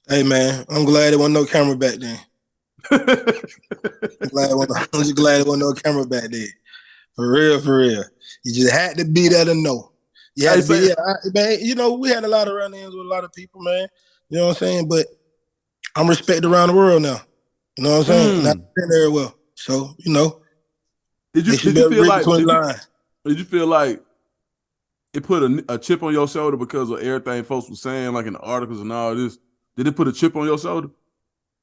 Hey, man, I'm glad there wasn't no camera back then. I'm just glad there wasn't no camera back then. For real. You just had to be there to know. You had to be there. Man, you know, we had a lot of run-ins with a lot of people, man. You know what I'm saying? But I'm respected around the world now. You know what I'm saying? Not very well. So, you know. Did you feel like it put a chip on your shoulder because of everything folks were saying, like in the articles and all this? Did it put a chip on your shoulder?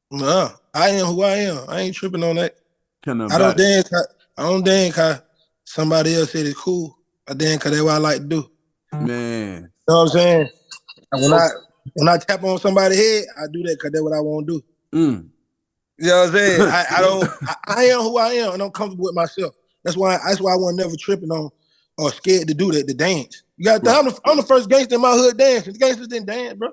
No, I am who I am. I ain't tripping on that. I don't dance cause somebody else said it's cool. I dance cause that's what I like to do. Man. You know what I'm saying? When I tap on somebody's head, I do that cause that's what I want to do. You know what I'm saying? I am who I am and I'm comfortable with myself. That's why I wasn't never tripping on or scared to do that, to dance. You got to I'm the first gangster in my hood dancing. The gangsters didn't dance, bro.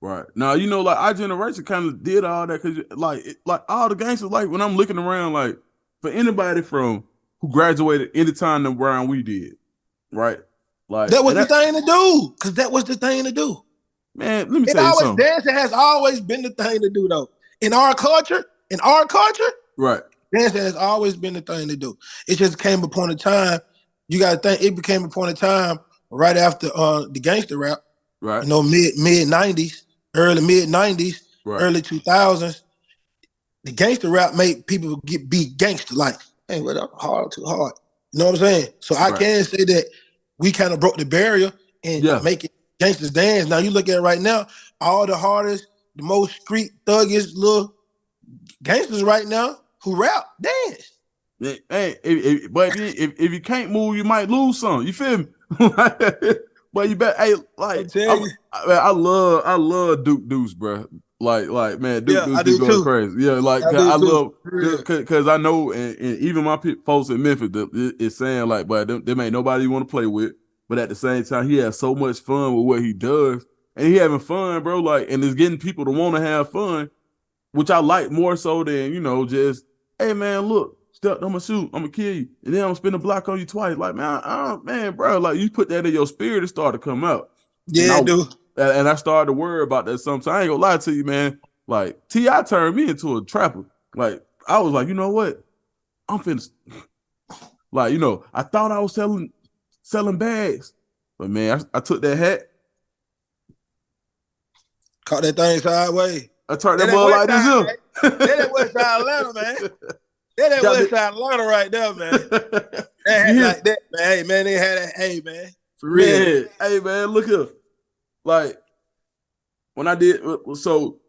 Right. Now, you know, like, our generation kind of did all that because, like all the gangsters, like, when I'm looking around, like, for anybody from who graduated any time around we did, right? Like, that was the thing to do, because that was the thing to do. Man, let me tell you something. Dancing has always been the thing to do, though. In our culture, right, dancing has always been the thing to do. It just came upon a time, you got to think, it became upon a time right after the gangster rap, right? You know, mid-90s, early mid-90s, right. Early 2000s. The gangster rap made people be gangster, like, hey, what up, hard, too hard. You know what I'm saying? So I can say that we kind of broke the barrier and making gangsters dance. Now you look at it right now, all the hardest, the most street thuggish little gangsters right now who rap dance. Hey, but if you can't move, you might lose some. You feel me? But you bet. Hey, like, I love Duke Deuce, bro. Like man, I dude do going too. crazy. Yeah, like I I do love too. because I know, and even my folks in Memphis is saying like, but them ain't nobody you want to play with. But at the same time, he has so much fun with what he does, and he having fun, bro. Like, and it's getting people to want to have fun, which I like more so than just, hey man, look, step, I'm gonna shoot, I'm gonna kill you, and then I'm gonna spin a block on you twice. Like, man, bro, like you put that in your spirit, it started to come out. Yeah, dude. And I started to worry about that sometimes. I ain't gonna lie to you, man. Like T.I. turned me into a trapper. Like I was like, you know what? I'm finna. Like, I thought I was selling bags, but man, I took that hat. Caught that thing sideways. I turned that mug like this here. That West Side Atlanta, man. That West Side Atlanta right there, man. They had like that, man. Hey, man, they had that. Hey, man. For real. Man, hey, man, look here. Like, when I did, so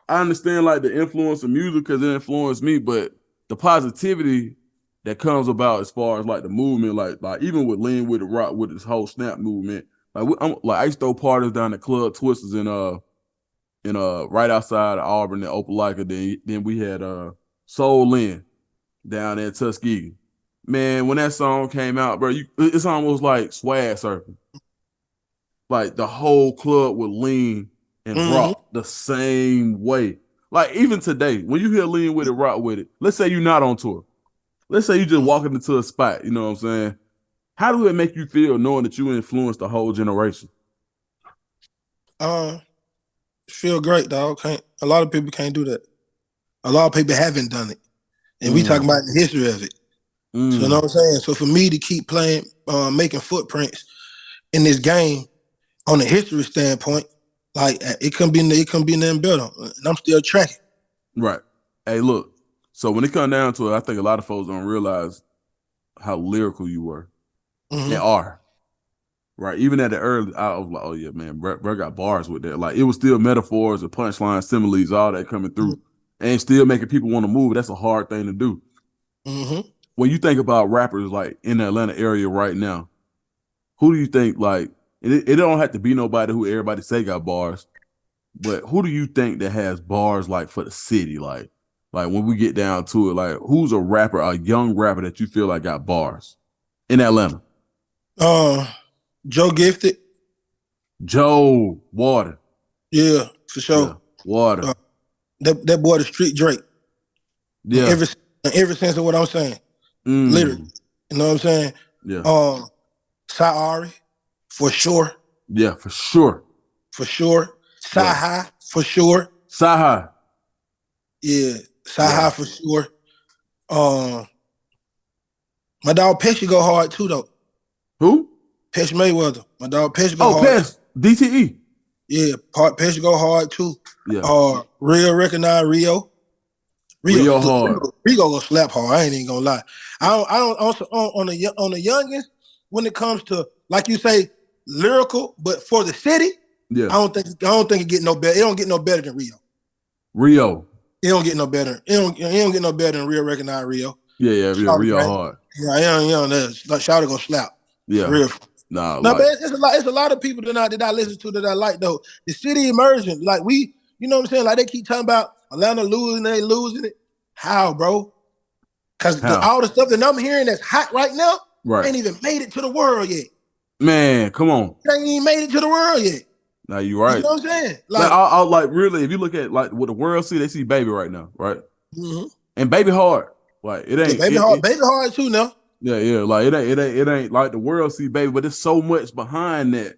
I understand like the influence of music because it influenced me, but the positivity that comes about as far as like the movement, like even with Lean with the Rock with this whole snap movement, I used to throw parties down at Club Twisters in right outside of Auburn and Opelika. Then we had Soul Lynn down there in Tuskegee. Man, when that song came out, bro, it's almost like swag surfing. Like the whole club would lean and rock the same way. Like even today, when you hear Lean with it, rock with it, let's say you're not on tour. Let's say you just walking into a spot, you know what I'm saying? How do it make you feel knowing that you influenced the whole generation? Feel great, dog. A lot of people can't do that. A lot of people haven't done it. And we talking about the history of it. So you know what I'm saying? So for me to keep playing, making footprints in this game on a history standpoint, like it can be nothing better. And I'm still tracking. Right. Hey, look. So when it comes down to it, I think a lot of folks don't realize how lyrical you were. They are. Right. Even at the early, I was like, oh yeah, man, bro got bars with that. Like it was still metaphors and punchlines, similes, all that coming through, and still making people want to move. That's a hard thing to do. When you think about rappers like in the Atlanta area right now, who do you think like? It don't have to be nobody who everybody say got bars, but who do you think that has bars like for the city? Like when we get down to it, like who's a young rapper that you feel like got bars in Atlanta? Joe Gifted. Joe Water. Yeah, for sure. Yeah, Water. That boy the street Drake. Yeah. In every sense of what I'm saying. Literally. You know what I'm saying? Yeah. Ari, for sure. Yeah, for sure. For sure. Sci-Hi, for sure. Sci-Hi. Yeah, Sci-Hi for sure. My dog Pesci go hard too though. Who? Pesci Mayweather. My dog Pesci go hard. Oh, Pesci. DTE. Yeah, Pesci go hard too. Yeah. Real recognize Rio. Rio hard. Rio gonna slap hard. I ain't even gonna lie. I don't also on the youngest when it comes to like you say lyrical, but for the city, I don't think it get no better. It don't get no better than Rio. It don't get no better. It don't get no better than Real recognize Rio. Yeah, Rio hard. Yeah, that's like Shawty gonna slap. Yeah. Real. No, but it's a lot of people that I listen to that I like though. The city immersion, like you know what I'm saying? Like they keep talking about Atlanta losing it. How, bro? Because all the stuff that I'm hearing that's hot right now ain't even made it to the world yet. Man, come on. It ain't even made it to the world yet. Now you right. You know what I'm saying? Like really, if you look at like what the world see, they see Baby right now, right? And Baby hard. Like it ain't Baby hard too now. Yeah. Like it ain't like the world see Baby, but there's so much behind that.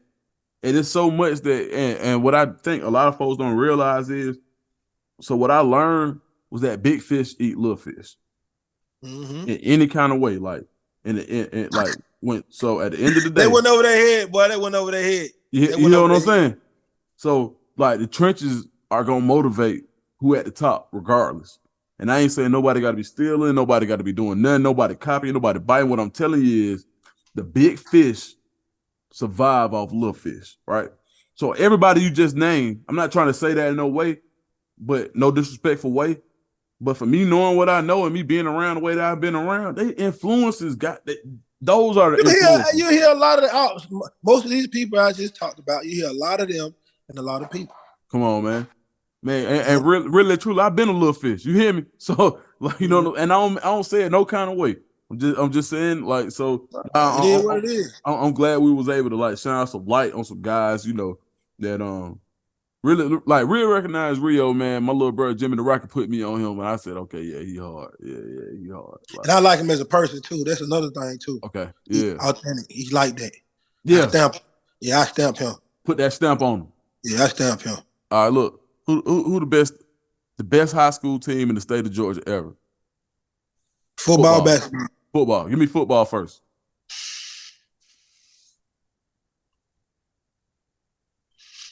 And it's so much that and what I think a lot of folks don't realize is, so what I learned was that big fish eat little fish. In any kind of way. Like and like so at the end of the day. They went over their head, boy. They went over their head. You know what I'm saying? So like the trenches are gonna motivate who at the top regardless. And I ain't saying nobody got to be stealing, nobody got to be doing nothing, nobody copying, nobody biting. What I'm telling you is the big fish survive off little fish, right? So everybody you just named, I'm not trying to say that in no way, but no disrespectful way. But for me knowing what I know and me being around the way that I've been around, they influences those are the influences. You hear a lot of most of these people I just talked about, you hear a lot of them and a lot of people. Come on, man. Man, and really, truly, I've been a little fish. You hear me? So, like, you know, and I don't say it no kind of way. I'm just saying, like, so. It is what it is. I'm glad we was able to like shine some light on some guys, you know, that really recognize Rio, man. My little brother Jimmy the Rocket put me on him, and I said, okay, yeah, he hard, yeah, he hard. Like, and I like him as a person too. That's another thing too. Okay, yeah, He's authentic. He's like that. Yeah, I stamp him. Put that stamp on him. Yeah, I stamp him. All right, look, who the best high school team in the state of Georgia ever? Football, basketball. Football. Give me football first.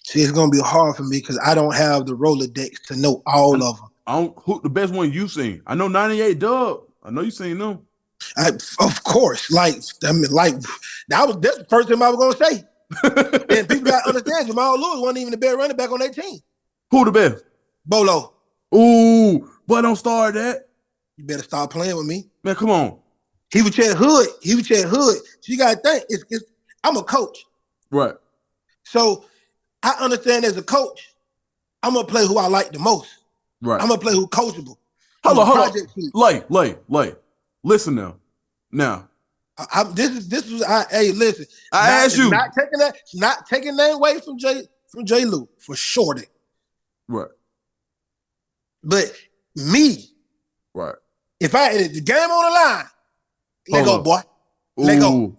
See, it's gonna be hard for me because I don't have the Rolodex to know all of them. Who the best one you seen? I know 98 Dub. I know you seen them. Of course, that's the first thing I was gonna say. And people gotta understand Jamal Lewis wasn't even the best running back on their team. Who the best? Bolo. Ooh, boy, don't start that. You better start playing with me. Man, come on. He was Chad Hood. So you gotta think, I'm a coach. Right. So I understand as a coach, I'm gonna play who I like the most. Right. I'm gonna play who coachable. Hold on. Lay. Listen now. Hey, listen. I asked you. Not taking that away from J. Lou for sure. Right. But me, right. If I had the game on the line, let go, boy. Let go.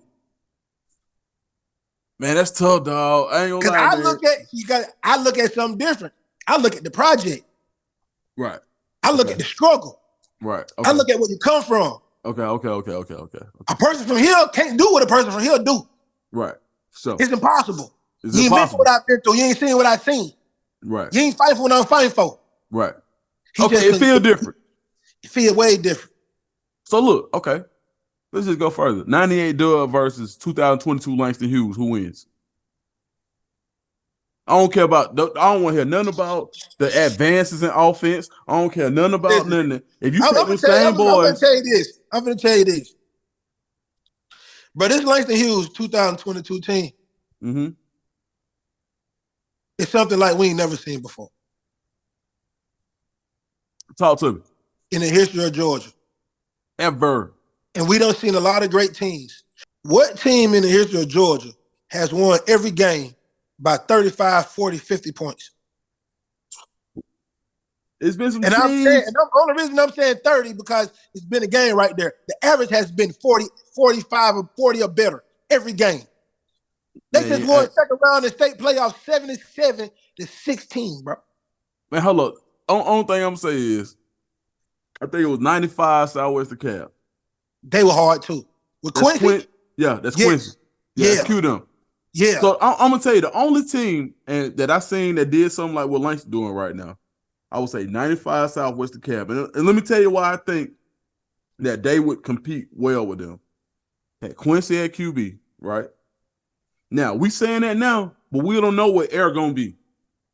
Man, that's tough, dog. I ain't gonna lie. I look at something different. I look at the project. Right. I look at the struggle. Right. Okay. I look at where you come from. Okay. A person from here can't do what a person from here do. Right. So it's impossible. You ain't been through what I've been through. You ain't seen what I've seen. Right. You ain't fighting for what I'm fighting for. Right. It feel different. It feel way different. So look, okay. Let's just go further. 98 Dub versus 2022 Langston Hughes. Who wins? I don't want to hear nothing about the advances in offense. I don't care nothing about nothing. If you take the same boys. I'm going to tell you this. But this Langston Hughes 2022 team, it's something like we ain't never seen before. Talk to me. In the history of Georgia. Ever. And we done seen a lot of great teams. What team in the history of Georgia has won every game by 35, 40, 50 points? It's been some teams. The only reason I'm saying 30 because it's been a game right there. The average has been 40, 45, or 40 or better every game. They just won second round in state playoffs 77-16, bro. Man, hold up. Only thing I'm going to say is I think it was 95 Southwest DeKalb. They were hard too. With Quincy? That's Quincy. Yeah, that's cute them. Yeah. So I'm gonna tell you the only team that I seen that did something like what Langston doing right now, I would say 95 Southwest DeKalb. And let me tell you why I think that they would compete well with them. Had Quincy at QB, right? Now we saying that now, but we don't know what Air gonna be.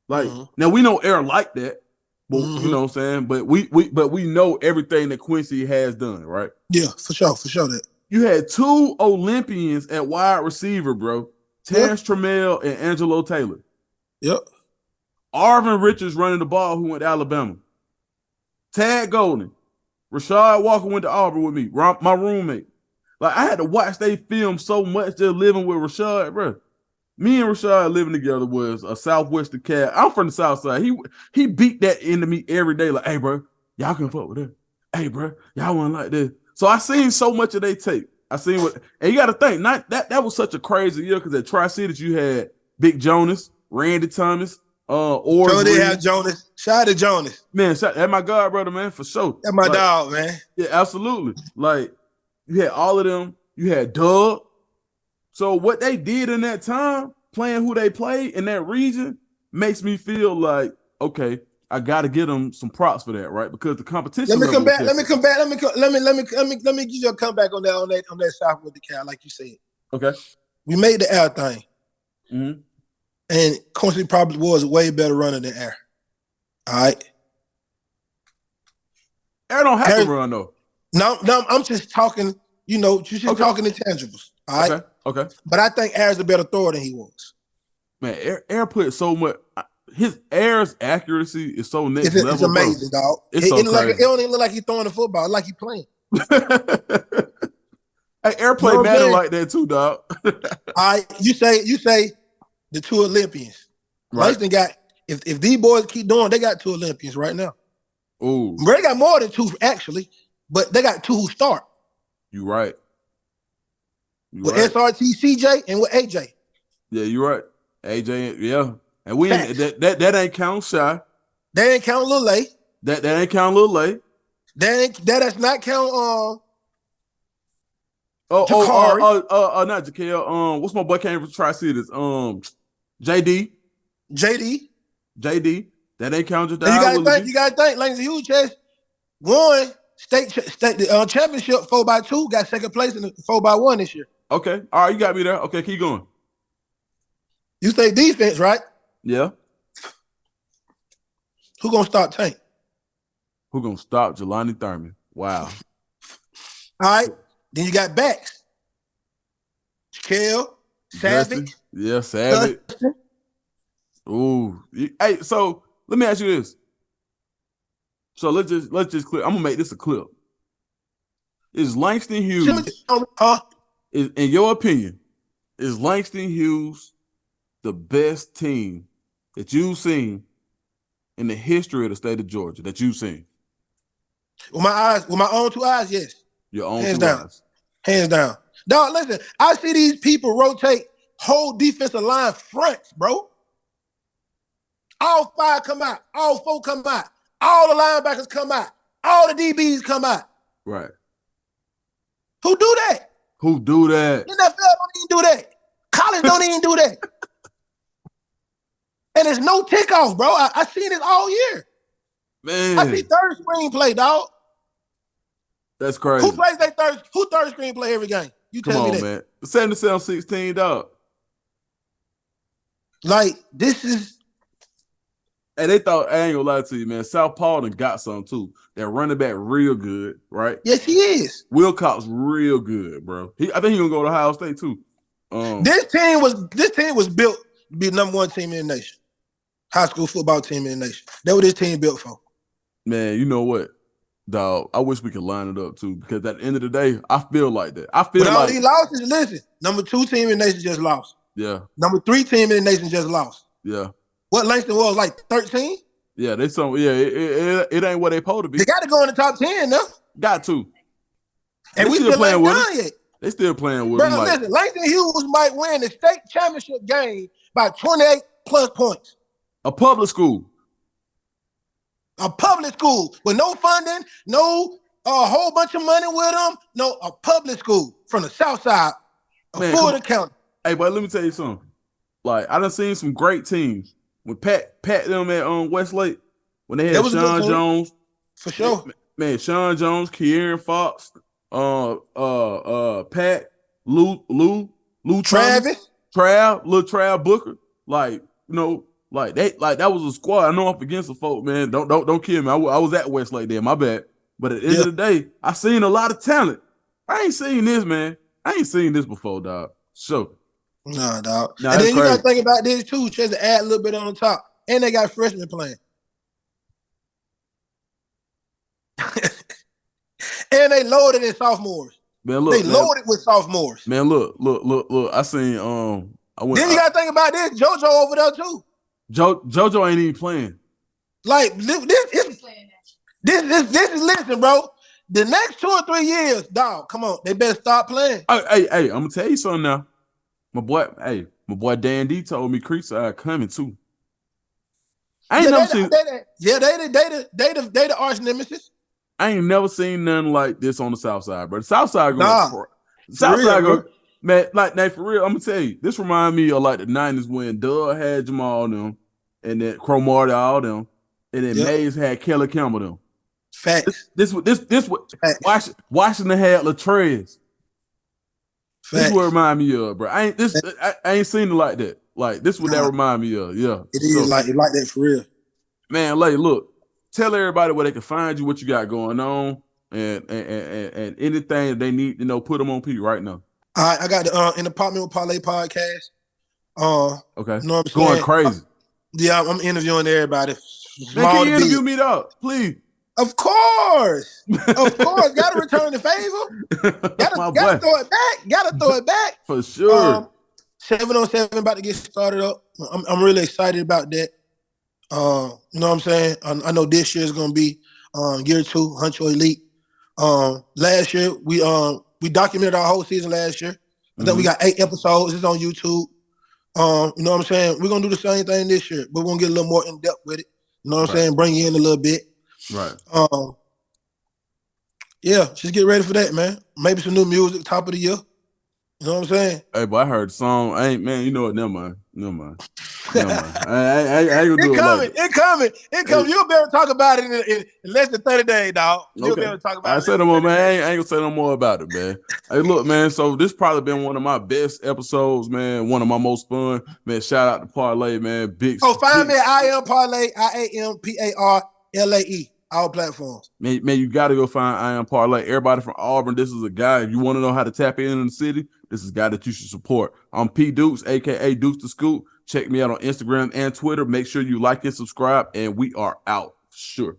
Like now we know Air like that. But you know what I'm saying? But we know everything that Quincy has done, right? Yeah, for sure that. You had two Olympians at wide receiver, bro. Terrence Trammell and Angelo Taylor. Yep. Arvin Richards running the ball who went to Alabama. Tad Golden. Rashad Walker went to Auburn with me, my roommate. Like I had to watch they film so much just living with Rashad, bro. Me and Rashad living together was a Southwest DeKalb. I'm from the South Side. He beat that into me every day. Like, hey, bro, y'all can fuck with that. Hey, bro, y'all wasn't like this. So I seen so much of they tape. I seen what, and you got to think, that was such a crazy year because at Tri-Cities you had Big Jonas, Randy Thomas, Orr. So they have Jonas. Shout out to Jonas. Man, that's my god brother, man, for sure. That's my dog, man. Yeah, absolutely. Like you had all of them. You had Doug. So what they did in that time, playing who they played in that region, makes me feel like, okay, I got to give them some props for that, right? Because the competition. Let me give you a comeback on that Southwest DeKalb, like you said. Okay. We made the Air thing, and Quincy probably was a way better runner than Air. All right. Air don't have to run though. No, I'm just talking. You know, you're just talking intangibles. All right. Okay. But I think Air's a better thrower than he was. Man, Air put so much. his air's accuracy is so next level. It's amazing, bro. dog. It's so crazy. It don't even look like he's throwing the football. It's like he's playing. Hey, airplay matter like that too, dog. All right, you say the two Olympians. Right. Langston got if these boys keep doing, they got two Olympians right now. Ooh, they got more than two actually, but they got two who start. You right. With SRT, CJ, and with AJ. Yeah, you're right. AJ, yeah, and we ain't, that ain't count Shy. That ain't count Lil A. That ain't count Lil A. That does not count not Jaquel. What's my boy came from Tri-Cities? JD. That ain't count Jadar. You gotta think. Langston Hughes just won state championship 4x2. Got second place in the 4x1 this year. Okay, all right, you got me there. Okay, keep going. You say defense, right? Yeah. Who gonna stop Tank? Who gonna stop Jelani Thurman? Wow. All right. Then you got backs. Kel, Savage. Yeah, Savage. Ooh. Hey, so let me ask you this. So let's just clip. I'm gonna make this a clip. Is Langston Hughes, in your opinion, is Langston Hughes the best team that you've seen in the history of the state of Georgia that you've seen? With my own two eyes, yes. Your own Hands two down. eyes. Hands down. Dog, listen, I see these people rotate whole defensive line fronts, bro. All five come out. All four come out. All the linebackers come out. All the DBs come out. Right. Who do that? Who do that? NFL don't even do that. College don't even do that. And there's no kickoff, bro. I seen it all year. Man. I see third screen play, dog. That's crazy. Who plays their third screen play every game? You tell me that. Man. 77-16, dog. Like, this is... Hey, they thought, I ain't gonna lie to you, man. South Paul done got some too. That running back real good, right? Yes, he is. Wilcox real good, bro. I think he gonna go to Ohio State too. This team was built to be the number one team in the nation. High school football team in the nation. That's what this team built for. Man, you know what, dog? I wish we could line it up too, because at the end of the day, I feel like that. I feel like all these losses, listen, number 2 team in the nation just lost. Yeah. Number 3 team in the nation just lost. Yeah. What Langston was like 13? Yeah, it ain't what they supposed to be. They got to go in the top 10 now. Got to. And we still playing with them yet. They still playing with them. Listen, Langston Hughes might win the state championship game by 28 plus points. A public school. A public school with no funding, no whole bunch of money with them. No, a public school from the south side of Fulton County. Hey, but let me tell you something. Like, I done seen some great teams. When Pat them at Westlake, when they had Sean Jones. For sure. Man, Sean Jones, Kieran Fox, Pat, Lou Travis. Trav Booker. Like, you know, like that was a squad. I know I'm up against the folk, man. Don't kill me. I was at Westlake there, my bad. But at the end of the day, I seen a lot of talent. I ain't seen this, man. I ain't seen this before, dog. So nah, dog. And then you gotta think about this too, just to add a little bit on the top. And they got freshmen playing. And they loaded in sophomores. Man, look, they loaded with sophomores. Man, look. I seen Then you gotta think about this. JoJo over there too. JoJo ain't even playing. Like this is listen, bro. The next 2 or 3 years, dog, come on, they better stop playing. Hey, I'm gonna tell you something now. My boy Dan D told me Creekside coming too. I ain't never seen. They the arch nemesis. I ain't never seen nothing like this on the South Side, bro. The South Side going. South Side going. Man, like for real, I'm gonna tell you, this remind me of like the '90s when Doug had Jamal them, and then Cromartie all them, and then Mays had Kelly Campbell them. Facts. This what Washington had Latrez. This what remind me of, bro. I ain't seen it like that. Like this what that remind me of. Yeah, it is like that for real. Man, like look, tell everybody where they can find you, what you got going on, and anything that they need to know. Put them on P right now. All right, I got the in the Partments Parlay podcast. Okay, you know what I'm going saying? crazy. Yeah, I'm interviewing everybody. Man, can Small you to interview big. me though, please? Of course. Gotta return the favor. My Gotta boy. throw it back. Gotta throw it back. For sure. 7-on-7 about to get started up. I'm really excited about that. You know what I'm saying? I know this year is gonna be year 2, Huncho Elite. Last year we documented our whole season last year. I think we got 8 episodes. It's on YouTube. You know what I'm saying? We're gonna do the same thing this year, but we're gonna get a little more in depth with it. You know what I'm saying? Bring you in a little bit. Right. Yeah, just get ready for that, man. Maybe some new music, top of the year. You know what I'm saying? Hey, but I heard the song. Man, you know what? Never mind. Never mind. I ain't gonna do it like that. It coming. You'll be able to talk about it in less than 30 days, dog. You'll be able to talk about it. I said no more, man. I ain't gonna say no more about it, man. Hey, look, man. So this probably been one of my best episodes, man. One of my most fun, man. Shout out to Parlay, man. Find me at I Am Parlay, IAMPARLAE, all platforms. Man, you got to go find I Am Parlay. Everybody from Auburn, this is a guy. If you want to know how to tap in the city, this is a guy that you should support. I'm P Dukes, aka Dukes the Scoop. Check me out on Instagram and Twitter. Make sure you like and subscribe, and we are out. Sure.